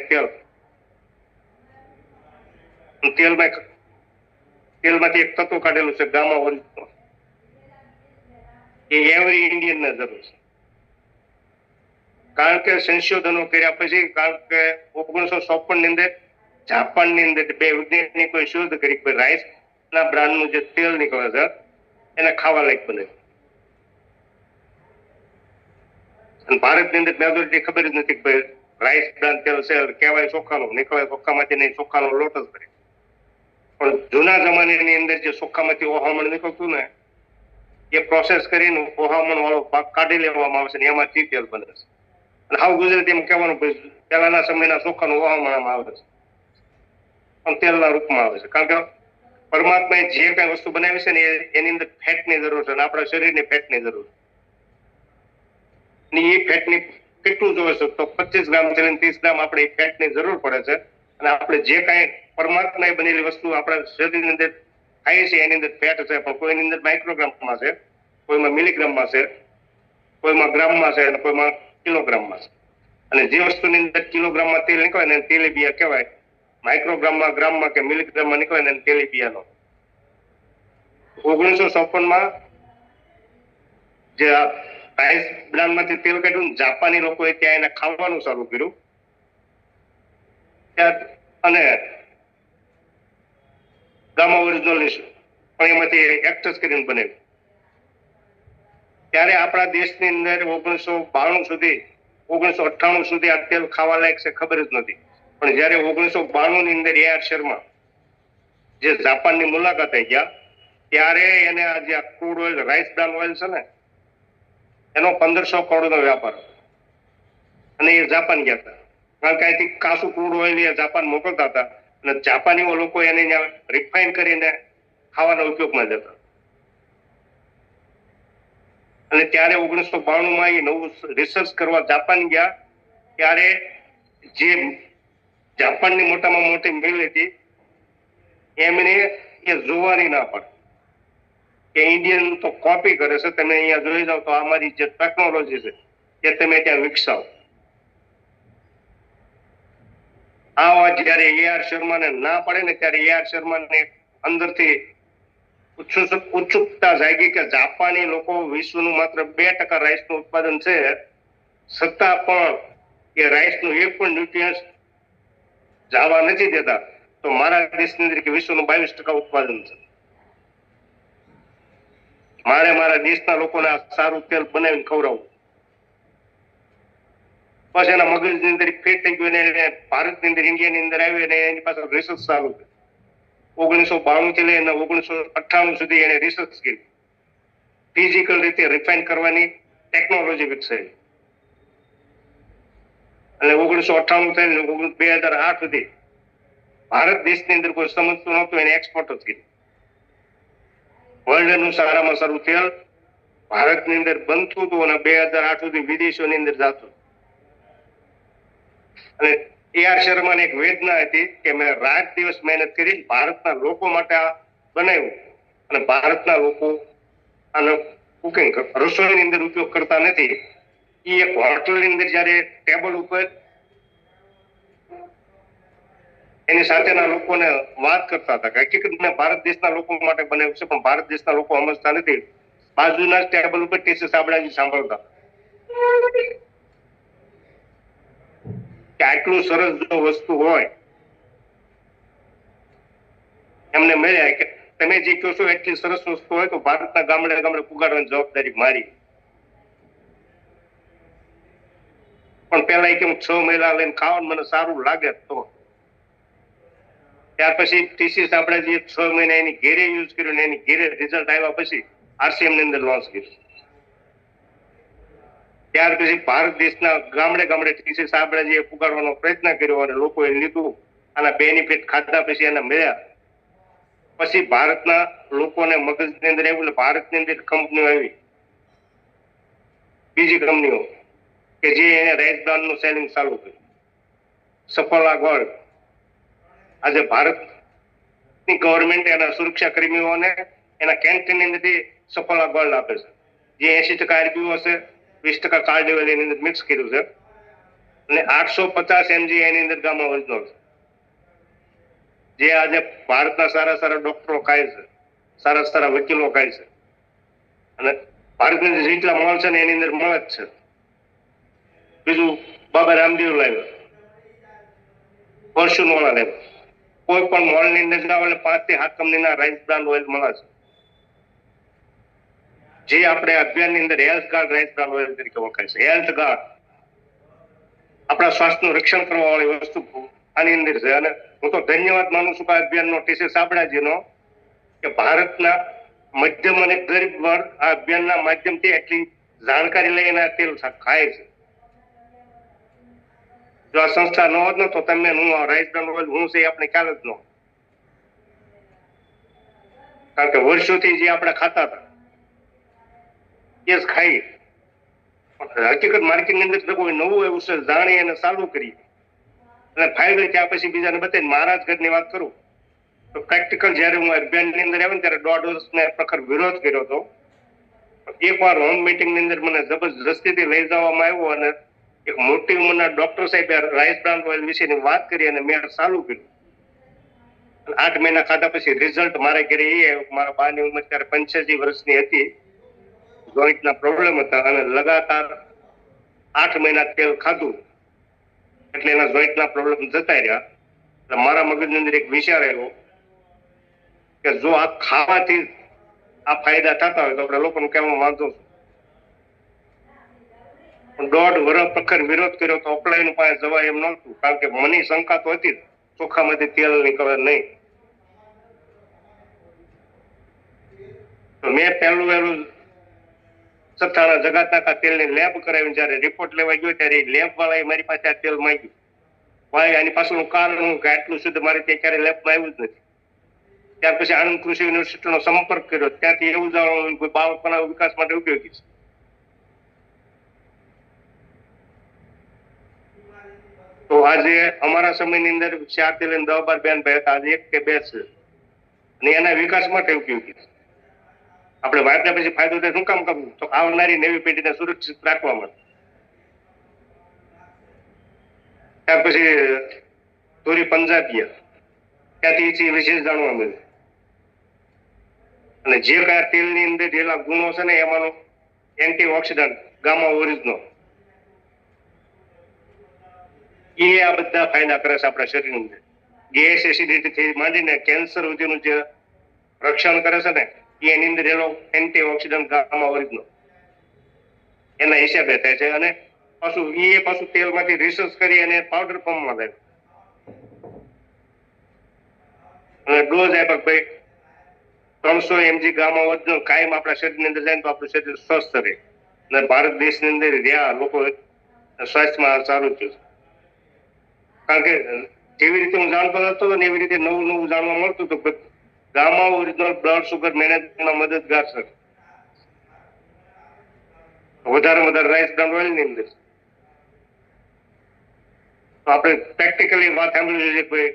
તેલમાંથી એક તત્વ કાઢેલું છે ગામા ઓરિજિનલ, એ એવરી ઇન્ડિયન ને જરૂર છે. કારણ કે સંશોધનો કર્યા પછી, કારણ કે 1956 ની અંદર જાપાનની અંદર બે વૈજ્ઞાનિકોએ શોધ કરી કે રાઈસ ના બ્રાન્ડનું જે તેલ નીકળે છે એને ખાવા લાયક બને. અને ભારતની અંદર મેજોરિટી ખબર જ નથી કે રાઈસ બ્રાન્ડ તેલ છે કહેવાય ચોખાનું, નીકળે ચોખામાંથી નહીં, ચોખાનો લોટ જ કરે. પણ જૂના જમાનાની અંદર જે ચોખામાંથી ઓહામણ નીકળતું ને એ પ્રોસેસ કરીને ઓહામણ વાળો પાક કાઢી લેવામાં આવે છે ને એમાંથી તેલ બને છે. અને હાવ ગુજરાતી એમ કહેવાનું પહેલાના સમયના ચોખાનું ઓહામણમાં આવે છે પણ તેલના રૂપમાં આવે છે. કારણ કે પરમાત્માએ જે કઈ વસ્તુ બનાવી છે ને એની અંદર ફેટની જરૂર છે અને આપણા શરીરની ફેટની જરૂર છે. એ ફેટની કેટલું જોવે છે તો 25 ગ્રામ થી 30 ગ્રામ આપણે એ ફેટની જરૂર પડે છે. અને આપણે જે કઈ પરમાત્માએ બનેલી વસ્તુ આપણા શરીરની અંદર ખાઈએ છીએ એની અંદર ફેટ છે, પણ કોઈની અંદર માઇક્રોગ્રામમાં છે, કોઈમાં મિલીગ્રામમાં છે, કોઈમાં ગ્રામમાં છે અને કોઈમાં કિલોગ્રામમાં છે. અને જે વસ્તુની અંદર કિલોગ્રામમાં તેલ નીકળે ને તેલીબિયા કહેવાય, માઇક્રોગ્રામમાં, ગ્રામમાં કે મિલીગ્રામમાં નીકળે ને તેલીબિયાનો. 1956 જે રાઈસ બ્રાન્ડમાંથી તેલ કાઢ્યું જાપાની લોકોએ ત્યાં એને ખાવાનું ચાલુ કર્યું અને ગામા ઓરિજિનલ પણ એમાંથી એક્સેસ કરીને બનાવ્યું. ત્યારે આપણા દેશની અંદર 1992 સુધી 1998 સુધી આ તેલ ખાવા લાયક છે ખબર જ નથી. પણ જયારે 1992 ની અંદર AR શર્મા જે જાપાનની મુલાકાતે ગયા ત્યારે એને આ જે ક્રૂડ ઓઇલ, રાઈસ બ્રાન ઓઇલ છે ને એનો 1500 કરોડનો વ્યાપાર હતો અને એ જાપાન ગયા હતા. કારણ કે અહીંથી કાસું ક્રૂડ ઓઇલ એ જાપાન મોકલતા હતા અને જાપાનીઓ લોકો એને રિફાઇન કરીને ખાવાના ઉપયોગમાં લેતા. અને ત્યારે 1992 એ નવું રિસર્ચ કરવા જાપાન ગયા ત્યારે જે જાપાનની મોટામાં મોટી મિલ હતી એમને એ જોવાની ના પડે કે ઇન્ડિયન તો કોપી કરે છે, તમે અહીંયા જોઈ જાવ તો અમારી જે ટેકનોલોજી છે એ તમે ત્યાં વિકસાવો. આ વાત જયારે AR શર્માને ના પડે ને ત્યારે AR શર્માને અંદરથી ઉત્સુકતા જાગી કે જાપાની લોકો વિશ્વનું માત્ર 2% રાઈસનું ઉત્પાદન છે, છતાં પણ એ રાઈસનું એક પણ ન્યુટ્રિયન્સ જવા નથી દેતા. તો મારા દેશની અંદર કે વિશ્વનું 22% ઉત્પાદન છે. મારે મારા દેશના લોકોને આ સારું તેલ બનાવીને ખવડાવવું. પછી એના મગજની અંદર ફિટ થઈ ગયું અને ભારતની અંદર ઇન્ડિયાની અંદર આવ્યું અને એની પાસે રિસર્ચ ચાલુ કરી 1992 થી લઈને 1998 સુધી એને રિસર્ચ કરી ફિઝિકલ રીતે રિફાઇન કરવાની ટેકનોલોજી વિકસાવી અને 1998 થી 2008 સુધી ભારત દેશની અંદર કોઈ સમજતું નહોતું એને એક્સપોર્ટ જ કરી વર્લ્ડનું સારામાં સારું તેલ ભારતની અંદર બનતું હતું અને 2008 સુધી વિદેશોની અંદર જતું અને AR શર્માની એક વેદના હતી કે મેં રાત દિવસ મહેનત કરી ભારતના લોકો માટે આ બનાવ્યું અને ભારતના લોકો આનો કુકિંગ રસોઈની અંદર ઉપયોગ કરતા નથી એ એક હોટલની અંદર જયારે ટેબલ ઉપર એની સાથેના લોકોને વાત કરતા હતા કે હકીકત મેં ભારત દેશના લોકો માટે બનાવ્યું છે પણ ભારત દેશના લોકો સમજતા નથી બાજુના ટેબલ ઉપર ટીસી સાબડાજી સાંભળતા કે આટલું સરસ જો વસ્તુ હોય એમને મળ્યા કે તમે જે કહો છો એટલી સરસ વસ્તુ હોય તો ભારતના ગામડે ગામડે પુગાડવાની જવાબદારી મારી પણ પેલા કે હું 6 મહિના લઈને ખાવાનું મને સારું લાગે તો ત્યાર પછી ટીસી સાબડાજી 6 મહિના એની ઘેરે યુઝ કર્યું ને એની ઘેરે રિઝલ્ટ આવ્યા પછી RCM ની અંદર લોન્ચ કર્યું ત્યાર પછી ભારત દેશના ગામડે ગામડે ટીસી સાબડાજીએ પુગાડવાનો પ્રયત્ન કર્યો અને લોકોએ લીધું આના બેનિફિટ ખાધા પછી એને મળ્યા પછી ભારતના લોકોને મગજની અંદર આવ્યું એટલે ભારતની અંદર કંપનીઓ આવી બીજી કંપનીઓ કે જે એને રાઈસ બ્રાન્ડનું સેલિંગ ચાલુ કર્યું સફળા ગોલ્ડ આજે ભારતની ગવર્મેન્ટ એના સુરક્ષા કર્મીઓને એના કેન્ટીન અંદરથી સફળા ગોલ્ડ આપે છે જે 80% RBO હશે 20% કાર્ડિયોલ એની અંદર મિક્સ કર્યું છે અને 850 mg એની અંદર ગામા ઓરિજિનલ છે જે આજે ભારતના સારા સારા ડોક્ટરો ખાય છે સારા સારા વકીલો ખાય છે અને ભારતની અંદર જેટલા મોલ છે ને એની અંદર મળે જ છે બીજું બાબા રામદેવ લાવ્યો ફોર્ચ્યુન વાળા લાવ્યો કોઈ પણ મોલ ની અંદર જાવ એટલે 5 થી 7 કંપનીના રાઈસ બ્રાન્ડ ઓઇલ મળે છે જે આપણે અભિયાનની અંદર health guard rice brand oil તરીકે ઓળખાય છે હેલ્થ ગાર્ડ આપણા સ્વાસ્થ્યનું રક્ષણ કરવા વાળી વસ્તુ આની અંદર છે અને હું તો ધન્યવાદ માનું છું કે અભિયાનનો ટીસી સાબડાજીનો કે ભારતના મધ્યમ અને ગરીબ વર્ગ આ અભિયાનના માધ્યમથી એટલી જાણકારી લઈને આ તેલ ખાય છે જો આ સંસ્થા ન હોત ને તો તમે હું રાઈસ બ્રાન્ડ ઓઇલ હું છે આપણે ખ્યાલ જ ન કારણ કે વર્ષોથી જે આપણે ખાતા હતા એ જ ખાઈ હકીકત માર્કેટની અંદર કોઈ નવું એવું છે જાણી અને ચાલુ કરી અને ફાયદો ત્યાં પછી બીજાને બતાવીને મારા જ ઘરની વાત કરું તો પ્રેક્ટિકલ જયારે હું અભિયાનની અંદર આવ્યો ને ત્યારે 1.5 વર્ષ મેં પ્રખર વિરોધ કર્યો હતો એકવાર હોમ મીટિંગની અંદર મને જબરજસ્તીથી લઈ જવામાં આવ્યો અને એક મોટી ઉંમરના ડોક્ટર સાહેબે રાઈસ બ્રાન્ડ ઓઇલ વિશેની વાત કરી અને મેં ચાલુ કર્યું 8 મહિના ખાધા પછી રિઝલ્ટ મારે ઘરે એ મારા બાની ઉંમર ત્યારે 85 વર્ષની હતી જોઈન્ટના પ્રોબ્લેમ હતા અને લગાતાર 8 મહિના તેલ ખાધું એટલે એના જોઈન્ટના પ્રોબ્લેમ જતા રહ્યા એટલે મારા મગજની અંદર એક વિચાર આવ્યો કે જો આ ખાવાથી આ ફાયદા થતા હોય તો આપણે લોકોને કહેવામાં વાંધો છે 1.5 વર્ષ પ્રખર વિરોધ કર્યો તો અપલાઈન પાસે જવાય એમ નહોતું કારણ કે મને શંકા તો હતી ચોખામાંથી તેલ નીકળે નહીં તો મેં પહેલું સત્તાના જગાતના તેલની લેબ કરાવી જયારે રિપોર્ટ લેવા ગયો ત્યારે લેબ વાળાએ મારી પાસે આ તેલ માંગ્યું ભાઈ આની પાછળનું કારણ હું કે આટલું શુદ્ધ મારે ત્યાં ક્યારે લેબમાં આવ્યું જ નથી ત્યાર પછી આણંદ કૃષિ યુનિવર્સિટીનો સંપર્ક કર્યો ત્યાંથી એવું જાણવાનું કોઈ બાળકોના વિકાસ માટે ઉપયોગી છે તો આજે અમારા સમયની અંદર 4 થી લઈને 10-12 બેન હતા આજે 1 કે 2 છે અને એના વિકાસ માટે ઉપયોગી છે આપણે વાંચ્યા પછી ફાયદો થાય શું કામ કરવું તો આવનારી નવી પેઢીને સુરક્ષિત રાખવા માટે ત્યાર પછી ધોરી પંજાબીયા ત્યાંથી વિશેષ જાણવા મળ્યું અને જે કયા તેલની અંદર જેટલા ગુણો છે ને એમાંનો એન્ટીઓક્સિડન્ટ ગામા ઓરિજિનલ એ આ બધા ફાયદા કરે છે આપણા શરીરની અંદર ગેસ એસિડિટી થી માંડીને કેન્સર સુધીનું જે રક્ષણ કરે છે ને એની અંદર એનો એન્ટીઓક્સિડન્ટ ગામા ઓરિજિનલ એના હિસાબે થાય છે અને પાછું તેલમાંથી રિસર્ચ કરી અને પાવડર ફોર્મમાં લાવ્યું અને ડોઝ આપ્યા ભાઈ 300 mg ગામા ઓરિજિનલ કાયમ આપણા શરીરની અંદર જાય તો આપણું શરીર સ્વસ્થ રહે અને ભારત દેશની અંદર રહ્યા લોકો સ્વાસ્થ્યમાં સારું થયું. કારણ કે જેવી રીતે હું જાણતો હતો ને એવી રીતે નવું જાણવા મળતું હતું. ગામા ઓરિજિનલ બ્લડ સુગર મેનેજમેન્ટમાં મદદગાર છે. વધારે રાઈસ બ્રાન્ડ ઓઇલ ની અંદર આપણે પ્રેક્ટિકલી વાત સાંભળી છે. ભાઈ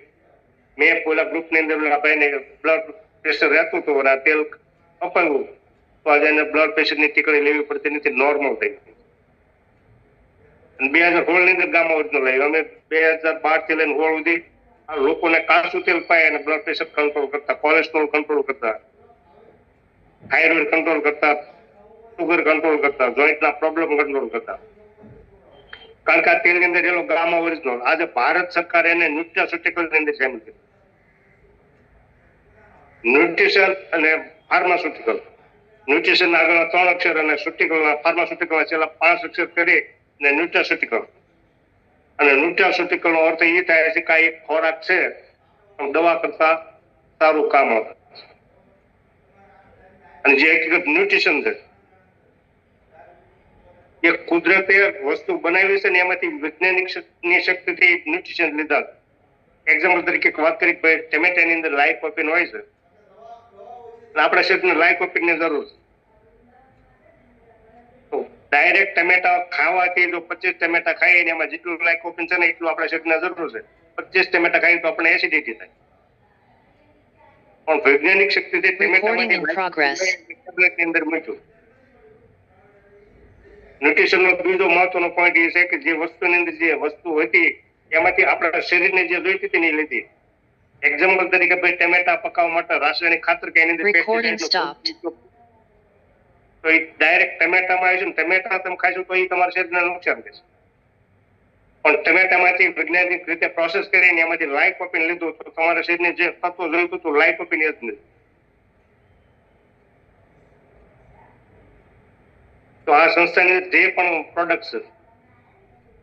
મેં પેલા ગ્રુપ ની અંદર ભાઈને બ્લડ પ્રેશર રહેતું હતું અને આ તેલ અપાવ્યું તો આજે એને બ્લડ પ્રેશર ની ટીકડી લેવી પડતી નથી, નોર્મલ થઈ ગઈ. 2016 ની અંદર ગામા ઓરિજિનલ આવ્યું. અમે 2012 થી લઈને 16 સુધી આ લોકોને કાચું તેલ પાય અને બ્લડ પ્રેશર કંટ્રોલ કરતા, કોલેસ્ટ્રોલ કંટ્રોલ કરતા, થાઇરોઇડ કંટ્રોલ કરતા, સુગર કંટ્રોલ કરતા, જોઈન્ટના પ્રોબ્લેમ કંટ્રોલ કરતા. કારણ કે આ તેલની અંદર એનો ગામા ઓરિજિનલ આજે ભારત સરકાર એને ન્યુટ્રાસ્યુટિકલ ની અંદર સામેલ કર્યું. ન્યુટ્રિશન અને ફાર્માસ્યુટિકલ, ન્યુટ્રિશન આગળના 3 અક્ષર અને સ્યુટિકલના ફાર્માસ્યુટિકલના છેલ્લા 5 અક્ષર કરી અને ન્યુટ્રાસ્યુટિકલ. અને ન્યુટ્રાસ્યુટિકલ નો અર્થ એ થાય છે કે એક ખોરાક છે પણ દવા કરતા સારું કામ આવે. અને જે હકીકત ન્યુટ્રિશન છે એ કુદરતે વસ્તુ બનાવી છે ને એમાંથી વૈજ્ઞાનિક ની શક્તિથી ન્યુટ્રિશન લીધા. એક્ઝામ્પલ તરીકે વાત કરી ભાઈ ટમેટાની અંદર લાઇકોપીન હોય છે. આપણા શરીરને લાઇકોપીનની જરૂર છે. તો ડાયરેક્ટ ટમેટા ખાવાથી જો 25 ટમેટા ખાઈએ એમાં જેટલું લાઇકોપીન છે ને એટલું આપણા શરીરને જરૂર છે. 25 ટમેટા ખાઈએ તો આપણે એસિડિટી થાય. પણ વૈજ્ઞાનિક શક્તિથી ટમેટાની અંદર મૂક્યું. ન્યુટ્રિશનનો બીજો મહત્વનો પોઈન્ટ એ છે કે જે વસ્તુની અંદર જે વસ્તુ હતી એમાંથી આપણા શરીરને જે જોઈતી હતી એ લીધી. એક્ઝામ્પલ તરીકે ભાઈ ટમેટા પકાવવા માટે રાસાયણિક ખાતર કે એની અંદર તો એ ડાયરેક્ટ ટમેટામાં આવી છે ને ટમેટા તમે ખાશો તો એ તમારા શરીરને નુકસાન થશે. પણ ટમેટામાંથી વૈજ્ઞાનિક રીતે પ્રોસેસ કરીને એમાંથી લાઇકોપીન લીધું તો તમારા શરીરને જે તત્વ જોઈતું હતું લાઇકોપીન એ જ નથી. તો આ સંસ્થાની જે પણ પ્રોડક્ટ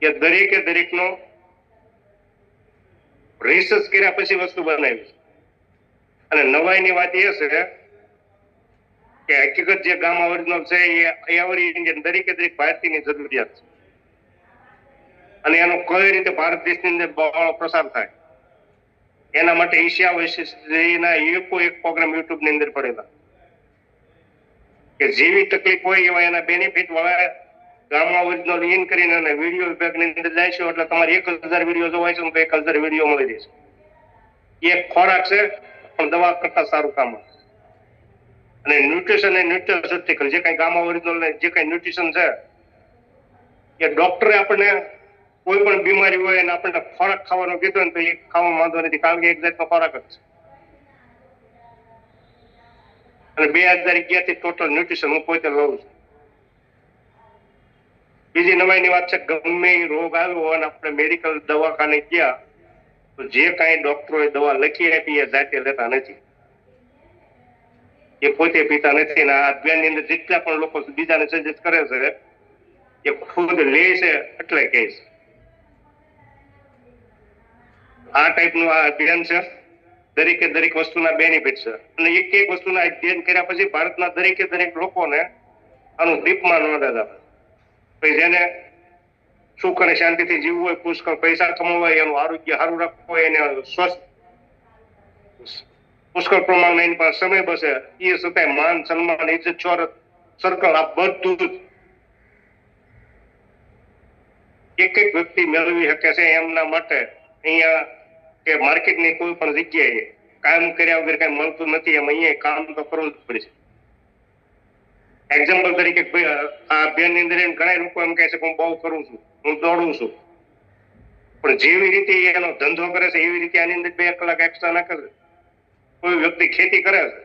છે એ દરેકનો રિસર્ચ કર્યા પછી વસ્તુ બનાવી છે. અને નવાઈની વાત એ છે કે હકીકત જે ગામા ઓરિજિનલ છે એ આવડી ઇન્ડિયન દરેક ભારતીયની જરૂરિયાત છે. અને એનો કઈ રીતે ભારત દેશની અંદર બહોળો પ્રસાર થાય એના માટે એશિયા વૈશ્વિકના એક પ્રોગ્રામ યુટ્યુબ ની અંદર પડેલા કે જેવી તકલીફ હોય એવા એના બેનિફિટ વાળા ગામા ઓરિજિનલ ઇન કરીને અને વિડીયો વિભાગની અંદર જાય છે એટલે તમારે 1000 વિડીયો જોવાય છે તો 1000 વિડીયો મળી જશે. એક ખોરાક છે પણ દવા કરતા સારું કામ આવે. અને ન્યુટ્રિશન અને ન્યુટ્રાસ્યુટિકલ જે કઈ ગામા ઓરિજિનલ જે કઈ ન્યુટ્રિશન છે એ ડોક્ટરે આપણને કોઈ પણ બીમારી હોય અને આપણને ખોરાક ખાવાનો કીધો ને તો એ ખાવામાં વાંધો નથી કારણ કે એક જાતનો ખોરાક જ છે. અને 2011 થી ટોટલ ન્યુટ્રિશન હું પોતે લઉં છું. બીજી નવાઈની વાત છે ગમે રોગ આવ્યો અને આપણે મેડિકલ દવાખાને ગયા તો જે કાંઈ ડોક્ટરોએ દવા લખી આપી એ જાતે લેતા નથી, એ પોતે પીતા નથી. અને આ અભિયાનની અંદર જેટલા પણ લોકો બીજાને સજેસ્ટ કરે છે એ ખુદ લે છે એટલે કહે છે. આ ટાઈપનું આ અભિયાન છે. દરેક વસ્તુના બેનિફિટ છે અને એક વસ્તુના અધ્યયન કર્યા પછી ભારતના દરેક લોકોને આનું ડીપમાં નોલેજ આપે. પછી જેને સુખ અને શાંતિથી જીવવું હોય, પુષ્કળ પૈસા કમાવવા હોય, એનું આરોગ્ય સારું રાખવું હોય, એને સ્વસ્થ પુષ્કળ પ્રમાણમાં એની પાસે સમય બસે, એ છતાંય માન સન્માન ઇજ્જત શોહરત સર્કલ આ બધું જ એક વ્યક્તિ મેળવી શકે છે. એમના માટે અહીંયા કે માર્કેટની કોઈ પણ જગ્યાએ કામ કર્યા વગર કઈ મળતું નથી. એમ અહીંયા કામ તો કરવું જ પડે છે. એક્ઝામ્પલ તરીકે આ અભિયાનની અંદર ઘણા લોકો એમ કહે છે કે હું બહુ કરું છું, હું દોડું છું, પણ જેવી રીતે એનો ધંધો કરે છે એવી રીતે આની અંદર 2 કલાક એક્સ્ટ્રા ના કરે. કોઈ વ્યક્તિ ખેતી કરે છે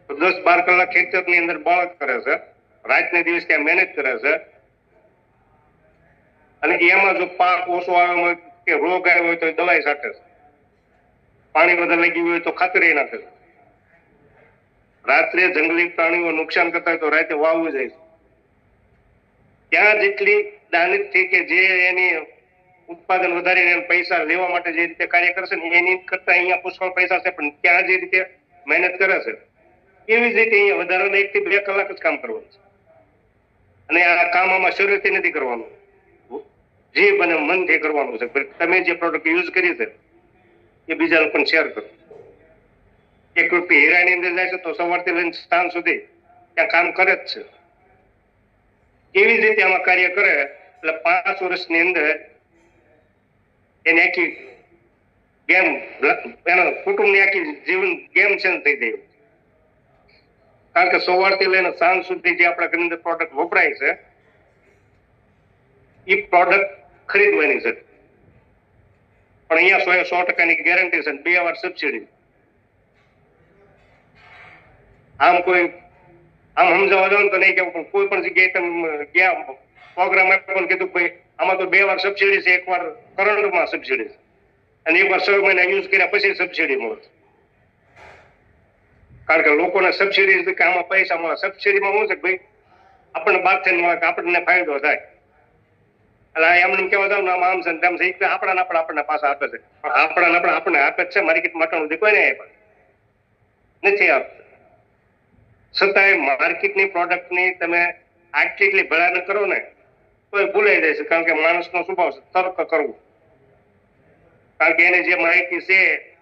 તો 10-12 કલાક ખેતરની અંદર બળદ કરે છે, રાતને દિવસ ત્યાં મહેનત કરે છે. અને એમાં જો પાક ઓછો આવ્યો હોય કે રોગ આવ્યો હોય તો દવાઈ છાંટે છે, પાણી વધારે લાગી હોય તો ખાતર નાખે છે. રાત્રે જંગલી પ્રાણીઓ નુકસાન કરતા હોય તો રાતે વાવવું જાય છે. ત્યાં જેટલી દાનિશથી કે જે એની ઉત્પાદન વધારીને પૈસા લેવા માટે જે રીતે કાર્ય કરશે ને એની કરતા અહીંયા પુષ્કળ પૈસા છે, પણ ત્યાં જે રીતે મહેનત કરે છે એવી જ રીતે અહીંયા વધારાના 1 થી 2 કલાક જ કામ કરવાનું છે. અને આ કામ આમાં શરીરથી નથી કરવાનું, જે બને મનથી કરવાનું છે. તમે જે પ્રોડક્ટ યુઝ કરી છે એ બીજા લોકોને શેર કરો. એક વ્યક્તિ હીરાની અંદર જાય છે તો સવારથી લઈને સાંજ સુધી ત્યાં કામ કરે જ છે. એવી જ રીતે આમાં કાર્ય કરે એટલે 5 વર્ષની અંદર એની આખી ગેમ, એના કુટુંબની આખી જીવન ગેમ ચેન્જ થઈ ગઈ. કારણ કે સવારથી લઈને સાંજ સુધી જે આપણા ઘરની અંદર પ્રોડક્ટ વપરાય છે એ પ્રોડક્ટ ખરીદવાની છે, પણ અહીંયા 100% ગેરંટી છે, 2 વાર સબસિડી. આમ સમજાવવા જાવ તો નહીં કેવું, પણ કોઈ પણ જગ્યાએ તમે ગયા પ્રોગ્રામ પણ કીધું ભાઈ આમાં તો 2 વાર સબસિડી છે, 1 વાર કરંટમાં સબસિડી છે અને 1 વાર 6 મહિના યુઝ કર્યા પછી સબસિડી મળે. કારણ કે લોકોને સબસિડી કે આમાં પૈસા મળે. સબસિડીમાં શું છે ભાઈ આપણને બાદ થઈને મળે કે આપણને ફાયદો થાય. એટલે એમને કેવા જાવ ને આમ છે તેમ છે, આપણને પાછા આપે છે, પણ આપણને આપે જ છે. માર્કેટ માટે કોઈ નહીં આપે, નથી આપતા. છતાંય માર્કેટની પ્રોડક્ટની તમે આટલી ભલાને કરો ને તો એ ભૂલાઈ જાય છે. કારણ કે માણસનો સ્વભાવ છે તર્ક કરવું. કારણ કે એને જે માહિતી છે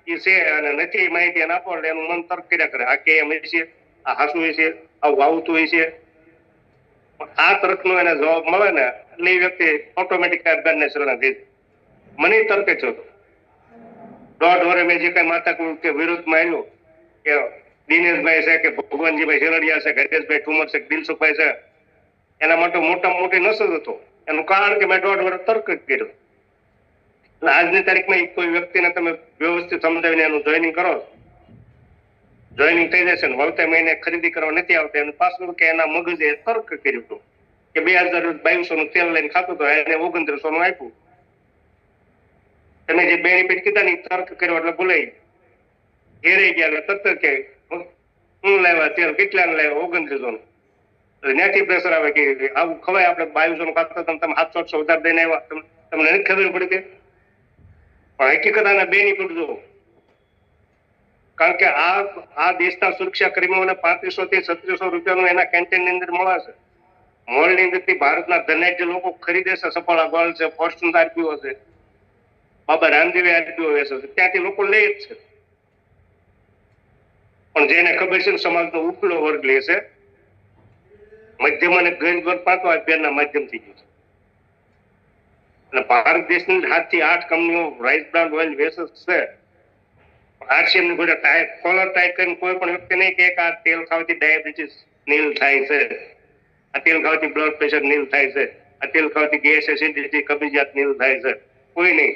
એ છે અને નથી માહિતી એને આપો એટલે એનું મન તર્ક કર્યા કરે. આ કે એમ છે, આ હાસું છે, આવું આવતું હોય છે. આ તર્કનો એને જવાબ મળે ને એટલે એ વ્યક્તિ ઓટોમેટિક અભ્યાસને શરણે થઈ જાય. મને તર્ક જ હતો. 1.5 વર્ષ મેં જે કઈ માતા કે વિરોધમાં આવ્યું કે દિનેશભાઈ છે કે ભગવાનજીભાઈ શેરડિયા છે, ગણેશભાઈ ઠુમર છે, દિલસુખભાઈ છે, એના માટે મોટામાં મોટી નસ જ હતો. એનું કારણ કે મેં 1.5 વર્ષ તર્ક જ કર્યો. એટલે આજની તારીખમાં કોઈ વ્યક્તિને તમે વ્યવસ્થિત સમજાવીને એનું જોઈનિંગ કરો, જોઈનિંગ થઈ જશે ને વળતે મહિને ખરીદી કરવા નથી આવતી, એનું પાછું કે એના મગજે તર્ક કર્યું હતું કે 2200 નું તેલ લઈને ખાતું તો એને 2900 નું આપ્યું. તમે જે બેનિફિટ કીધા ને તર્ક કર્યો એટલે ભૂલાઈ ઘેરાઈ ગયા. એટલે તરત કે હું લાવ્યા તેલ કેટલા લાવ્યા 2900 નું. ત્યાંથી પ્રેશર આવે કે આવું ખવાય આપણે 2200 નું ખાતા તમે 700 વધારે દઈને આવ્યા, તમને નથી ખબર પડી. પણ હકીકત આના બેનિફિટ જુઓ. કારણ કે આ દેશના સુરક્ષા કર્મીઓને 3500 થી 3600 રૂપિયાનું એના કેન્ટીનની અંદર મળે છે. મોલની અંદરથી ભારતના ધનાઢ્ય લોકો ખરીદે છે. સફળા ગોલ્ડ છે, ફોર્ચ્યુન આરપીઓ છે, બાબા રામદેવે આરપીઓ વેચે છે, ત્યાંથી લોકો લે જ છે. પણ જેને ખબર છે સમાજનો ઉપલો વર્ગ લે છે, મધ્યમ અને ગરીબ વર્ગ પાછો અભિયાનના માધ્યમથી ગયું છે. અને ભારત દેશની 7 થી 8 કંપનીઓ રાઈસ બ્રાન્ડ ઓઇલ વેચે છે. આરસીએમ ની કોઈ કોલર ટાઈપ કરીને કોઈ પણ વ્યક્તિ નહીં કે આ તેલ ખાવાથી ડાયાબિટીસ નીલ થાય છે, આ તેલ ખાવાથી બ્લડ પ્રેશર નીલ થાય છે, આ તેલ ખાવાથી ગેસ એસિડિટી કબજિયાત નીલ થાય છે, કોઈ નહીં.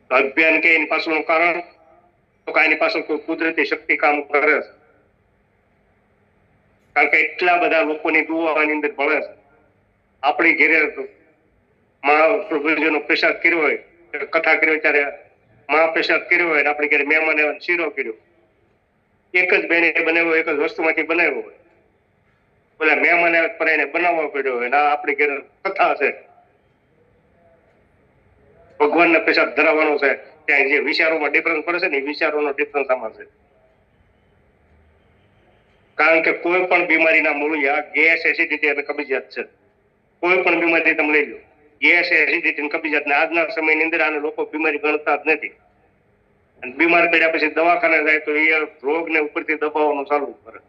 અભિયાન કે એની પાછળનું કારણ તો કે એની પાછળ કોઈ કુદરતી શક્તિ કામ કરે છે. કારણ કે એટલા બધા લોકોની દુઆની અંદર ભળે છે. આપણી ઘેરે મહાપ્રભુજીનો પ્રસાદ કર્યો હોય, કથા કરી હોય ત્યારે મહાપ્રસાદ કર્યો હોય, આપણી ઘરે મહેમાન એવા શીરો કર્યો, એક જ બેને બનાવ્યો, એક જ વસ્તુમાંથી બનાવ્યો હોય, બોલા મહેમાન પર એને બનાવવો પડ્યો હોય. આપણી ઘરે કથા છે, ભગવાનને પ્રસાદ ધરાવવાનો છે, ત્યાં જે વિચારોમાં ડિફરન્સ પડે છે ને એ વિચારોનો ડિફરન્સ આમાં છે. કારણ કે કોઈ પણ બીમારીના મૂળિયા ગેસ એસિડિટી અને કબજિયાત છે. કોઈ પણ બીમારી તમે લઈ લો, ગેસ એસિડિટી અને કબજિયાત ને આજના સમયની અંદર આને લોકો બીમારી ગણતા જ નથી. અને બીમાર પડ્યા પછી દવાખાને જાય તો એ રોગને ઉપરથી દબાવવાનું ચાલુ કરે.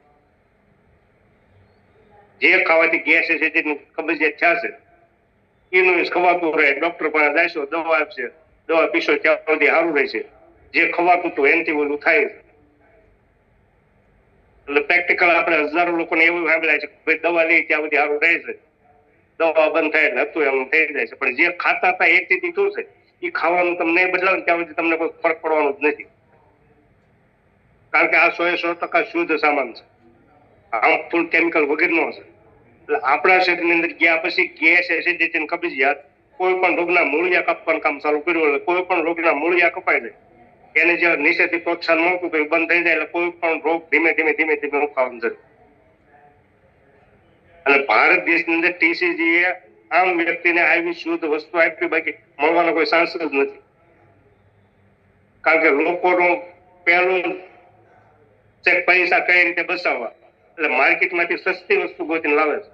જે ખાવાથી ગેસ એસિડિટી કબજિયાત થશે એનું ખવાતું રહે, ડોક્ટર પાસે જઈશો, દવા આપશે, દવા પીશો ત્યાં સુધી સારું રહેશે. જે ખવાતું હતું એનાથી ઓલું થાય છે. એટલે પ્રેક્ટિકલ આપણે હજારો લોકોને એવું સાંભળાય છે કે ભાઈ દવા લઈ ત્યાં સુધી સારું રહે છે, દવા બંધ થાય એટલે હતું એમ થઈ જાય છે. પણ જે ખાતા હતા એક થી શું છે એ ખાવાનું તમને નહીં બદલાવે ત્યાં સુધી તમને કોઈ ફરક પડવાનો જ નથી. કારણ કે આ 100% શુદ્ધ સામાન છે, હાર્મફુલ કેમિકલ વગરનો છે. એટલે આપણા શરીરની અંદર ગયા પછી ગેસ એસિડિટી કબજિયાત કોઈ પણ રોગના મૂળિયા કાપવાનું કામ ચાલુ કર્યું એટલે કોઈ પણ રોગના મૂળિયા કપાઈ જાય. એને જે નીચેથી પ્રોત્સાહન મળતું કે બંધ થઈ જાય એટલે કોઈ પણ રોગ ધીમે ધીમે ઉખાવાનું છે. અને ભારત દેશની અંદર TCG એ આમ વ્યક્તિને આવી શુદ્ધ વસ્તુ આપી બાકી મળવાનો કોઈ ચાન્સ જ નથી. કારણ કે લોકોનું પહેલું છે પૈસા કઈ રીતે બચાવવા, એટલે માર્કેટમાંથી સસ્તી વસ્તુ ગોતીને લાવે છે.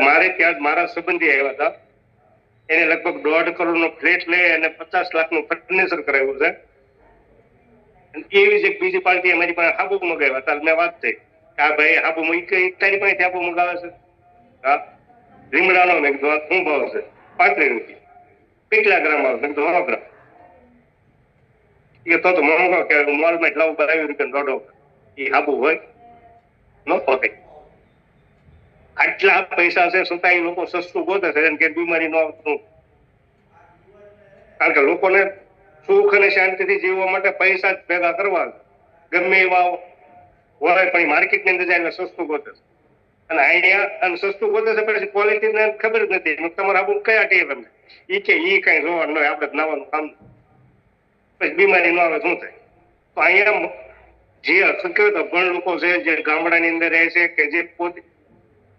મારે ત્યાં મારા સંબંધી આવ્યા હતા, એને લગભગ 1.5 કરોડનો ફ્લેટ લઈ અને 50 લાખનું ફર્નિચર કરાવ્યું છે. એવી જ એક બીજી પાર્ટી અમારી પાસે હાબુ મગાવ્યા હતા. મેં વાત થઈ કે આ ભાઈ હાબુ તારી પાસે હાબુ મગાવે છે? હા, રીમડાનો મેં કીધું શું ભાવ છે? 35 રૂપિયા. કેટલા ગ્રામ આવે? મેં કીધું 100 ગ્રામ. એ તો મોંઘો કે મોલમાં જ લાવું 22 રૂપિયા દોઢો. એ હાબુ હોય ન પકડે. આટલા પૈસા છે છતાં એ લોકો સસ્તું ગોતે છે કે બીમારી ન આવતું. કારણ કે લોકોને સુખ અને શાંતિથી જીવવા માટે પૈસા જ ભેગા કરવા, ગમે એવા હોય પણ માર્કેટની અંદર જાય સસ્તું ગોતે છે. અને અહીંયા અને સસ્તું ગોતે છે પછી ક્વોલિટી ખબર જ નથી. તમારે આબુ કયા ટેપ એમ એ કે એ કઈ જોવાનું હોય, આપણે નાવાનું કામ, પછી બીમારી ન આવે શું થાય? તો અહીંયા જે અસંખ્ય અભણ લોકો છે, જે ગામડાની અંદર રહે છે, કે જે પોતે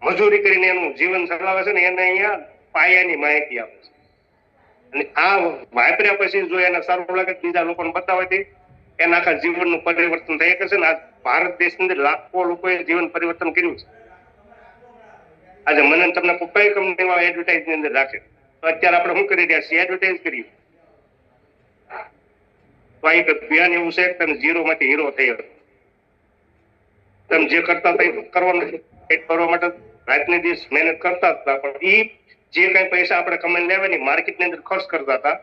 મજૂરી કરીને એનું જીવન ચલાવે છે ને, એને અહીંયા પાયાની માહિતી આપે છે. અને આ વાપર્યા પછી જો એને સારું લાગે બીજા લોકોને બતાવવાથી એના આખા જીવનનું પરિવર્તન થઈ શકે છે. ને આ ભારત દેશની અંદર લાખો લોકોએ જીવન પરિવર્તન કર્યું છે. આજે મને તમને કઈ કંપનીમાં એડવર્ટાઇઝ ની અંદર રાખે તો અત્યારે આપણે શું કરી રહ્યા છીએ? એડવર્ટાઇઝ કરીએ. તો અહીં અભિયાન એવું છે કે તમે 0 માંથી હીરો થયો. તમે જે કરતા હતા કરવાનું છે, એ કરવા માટે રાતની દિવસ મહેનત કરતા હતા, પણ એ જે કઈ પૈસા આપણે કમાઈને લેવાની માર્કેટની અંદર ખર્ચ કરતા હતા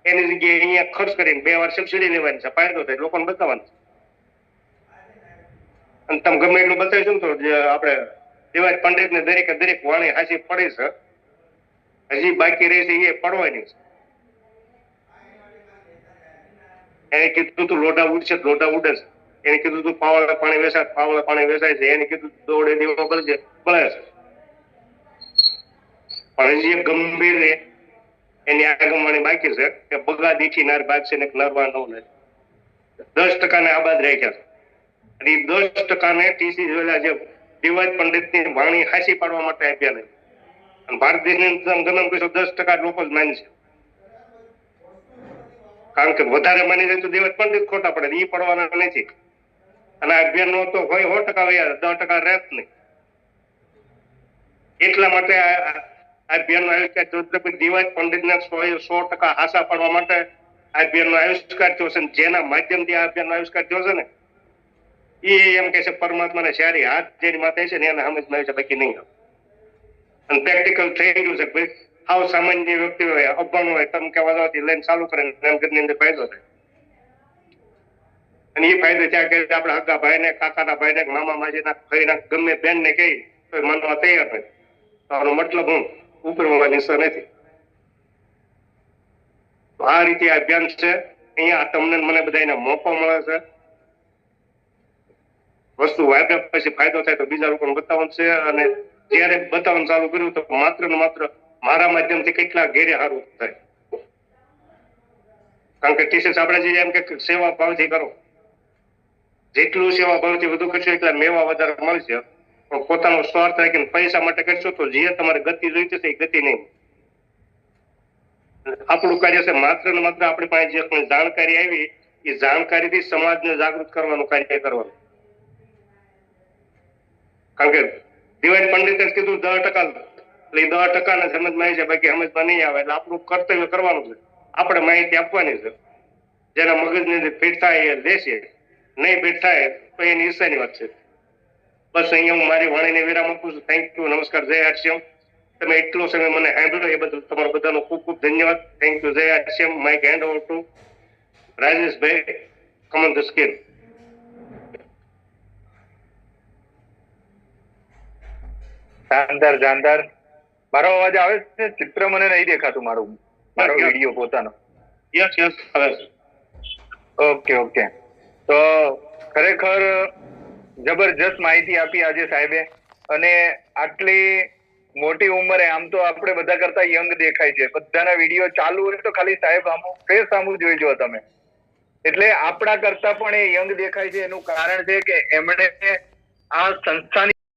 એની જગ્યાએ અહીંયા ખર્ચ કરીને 2 વાર સબસિડી લેવાની છે, ફાયદો થાય, લોકોને બતાવવાનું છે. અને તમે ગમે એટલું બતાવીશું તો જે આપણે દેવાજ પંડિત ને દરેક વાણી હાજી પડે છે, હજી બાકી રહે છે એ પડવાની છે. એને કીધું તું લોઢા ઉડશે, લોઢા ઉડે છે. એને કીધું તું પાવડા પાણી વેચાય છે. એને કીધું દોડે દીવો બળે છે. પણ હજી એક ગંભીર એની આગમવાણી બાકી છે કે બગા દીઠી નાર બાગશે ને નરવા ન લે. 10% આબાદ રાખ્યા છે. અને એ 10% ટીસી જોયેલા જે દેવાજ પંડિતની વાણી હાંસી પાડવા માટે આપ્યા નહીં. અને ભારત દેશની ગણન કરીશું 10% લોકો જ માનશે. કારણ કે વધારે માની જાય તો દેવાજ પંડિત ખોટા પડે, એ પડવાના નથી. અને આ અભિયાન નો તો હોય 100% વૈયા, 10% રહેત નહીં. એટલા માટે આ અભિયાન નો આવિષ્કાર દેવાજ પંડિત ને 100% હાંસા પાડવા માટે આ અભિયાન નો આવિષ્કાર થયો છે. જેના માધ્યમથી આ અભિયાન નો આવિષ્કાર થયો છે ને, એ એમ કે છે પરમાત્માને સારી હાથ જેની માથે છે ને એને સમજમાં આવે છે, બાકી નહીં આવે. અને પ્રેક્ટિકલ થઈ ગયું છે. ભાઈ આવ સામાન્ય વ્યક્તિ હોય, અભણ હોય, તમે કહેવા જવાથી લઈને ચાલુ કરે એમ ઘરની અંદર ફાયદો થાય. અને એ ફાયદો ત્યાં કે આપણે હગા ભાઈ ને, કાકાના ભાઈ ને, મામા માજીના ભાઈના ગમે બેન ને કહી તો માનવા તૈયાર નથી. તો આનો મતલબ હું ઉપર નિશા નથી. તો આ રીતે અભિયાન છે. અહીંયા તમને મને બધાને મોકો મળે છે. વસ્તુ વાપર્યા પછી ફાયદો થાય તો બીજા લોકોને બતાવવાનું છે. અને જયારે બતાવવાનું ચાલુ કર્યું તો માત્ર ને માત્ર મારા માધ્યમથી કેટલા ઘેરે સારું થાય. કારણ કે ટીસીએસ આપણે જે એમ કે સેવા ભાવથી કરો, જેટલું સેવા ભાવથી વધુ કરશો એટલા મેવા વધારે મળશે. પણ પોતાનો સ્વાર્થ રાખીને પૈસા માટે કરશો તો જે તમારે ગતિ જોઈતી છે એ ગતિ નહીં. આપણું કાર્ય છે માત્ર ને માત્ર આપણી પાસે જે કોઈ જાણકારી આવી એ જાણકારીથી સમાજને જાગૃત કરવાનું કાર્ય કરવાનું. કારણ કે દેવાજ પંડિતે કીધું 10%, એટલે 10% ને સમજમાં આવી છે, બાકી સમજમાં નહીં આવે. એટલે આપણું કર્તવ્ય કરવાનું છે, આપણે માહિતી આપવાની છે. જેના મગજની અંદર ફિટ થાય એ લેશે, નહીં ફિટ થાય તો એની ઈચ્છાની વાત છે. બસ અહીંયા હું મારી વાણીને વિરામ આપું છું. થેન્ક યુ, નમસ્કાર, જય આરસીએમ. તમે એટલો સમય મને સાંભળ્યો એ બદલ તમારો બધાનો ખૂબ ખૂબ ધન્યવાદ. થેન્ક યુ, જય RCM. Mic hand over to Rajeshbhai, come on the screen. શાનદાર. મારો અવાજ આવે છે? ચિત્ર મને નહીં દેખાતું, મારો વિડીયો પોતાનો. યસ આવે છે. ઓકે. તો ખરેખર જબરજસ્ત માહિતી આપી આજે સાહેબે. અને આટલી મોટી ઉંમરે, આમ તો આપણે બધા કરતા યંગ દેખાય છે, બધાના વિડીયો ચાલુ હોય તો ખાલી સાહેબ ફેસ સામું જોઈજો તમે. એટલે આપણા કરતા પણ એ યંગ દેખાય છે. એનું કારણ છે કે એમણે આ સંસ્થાની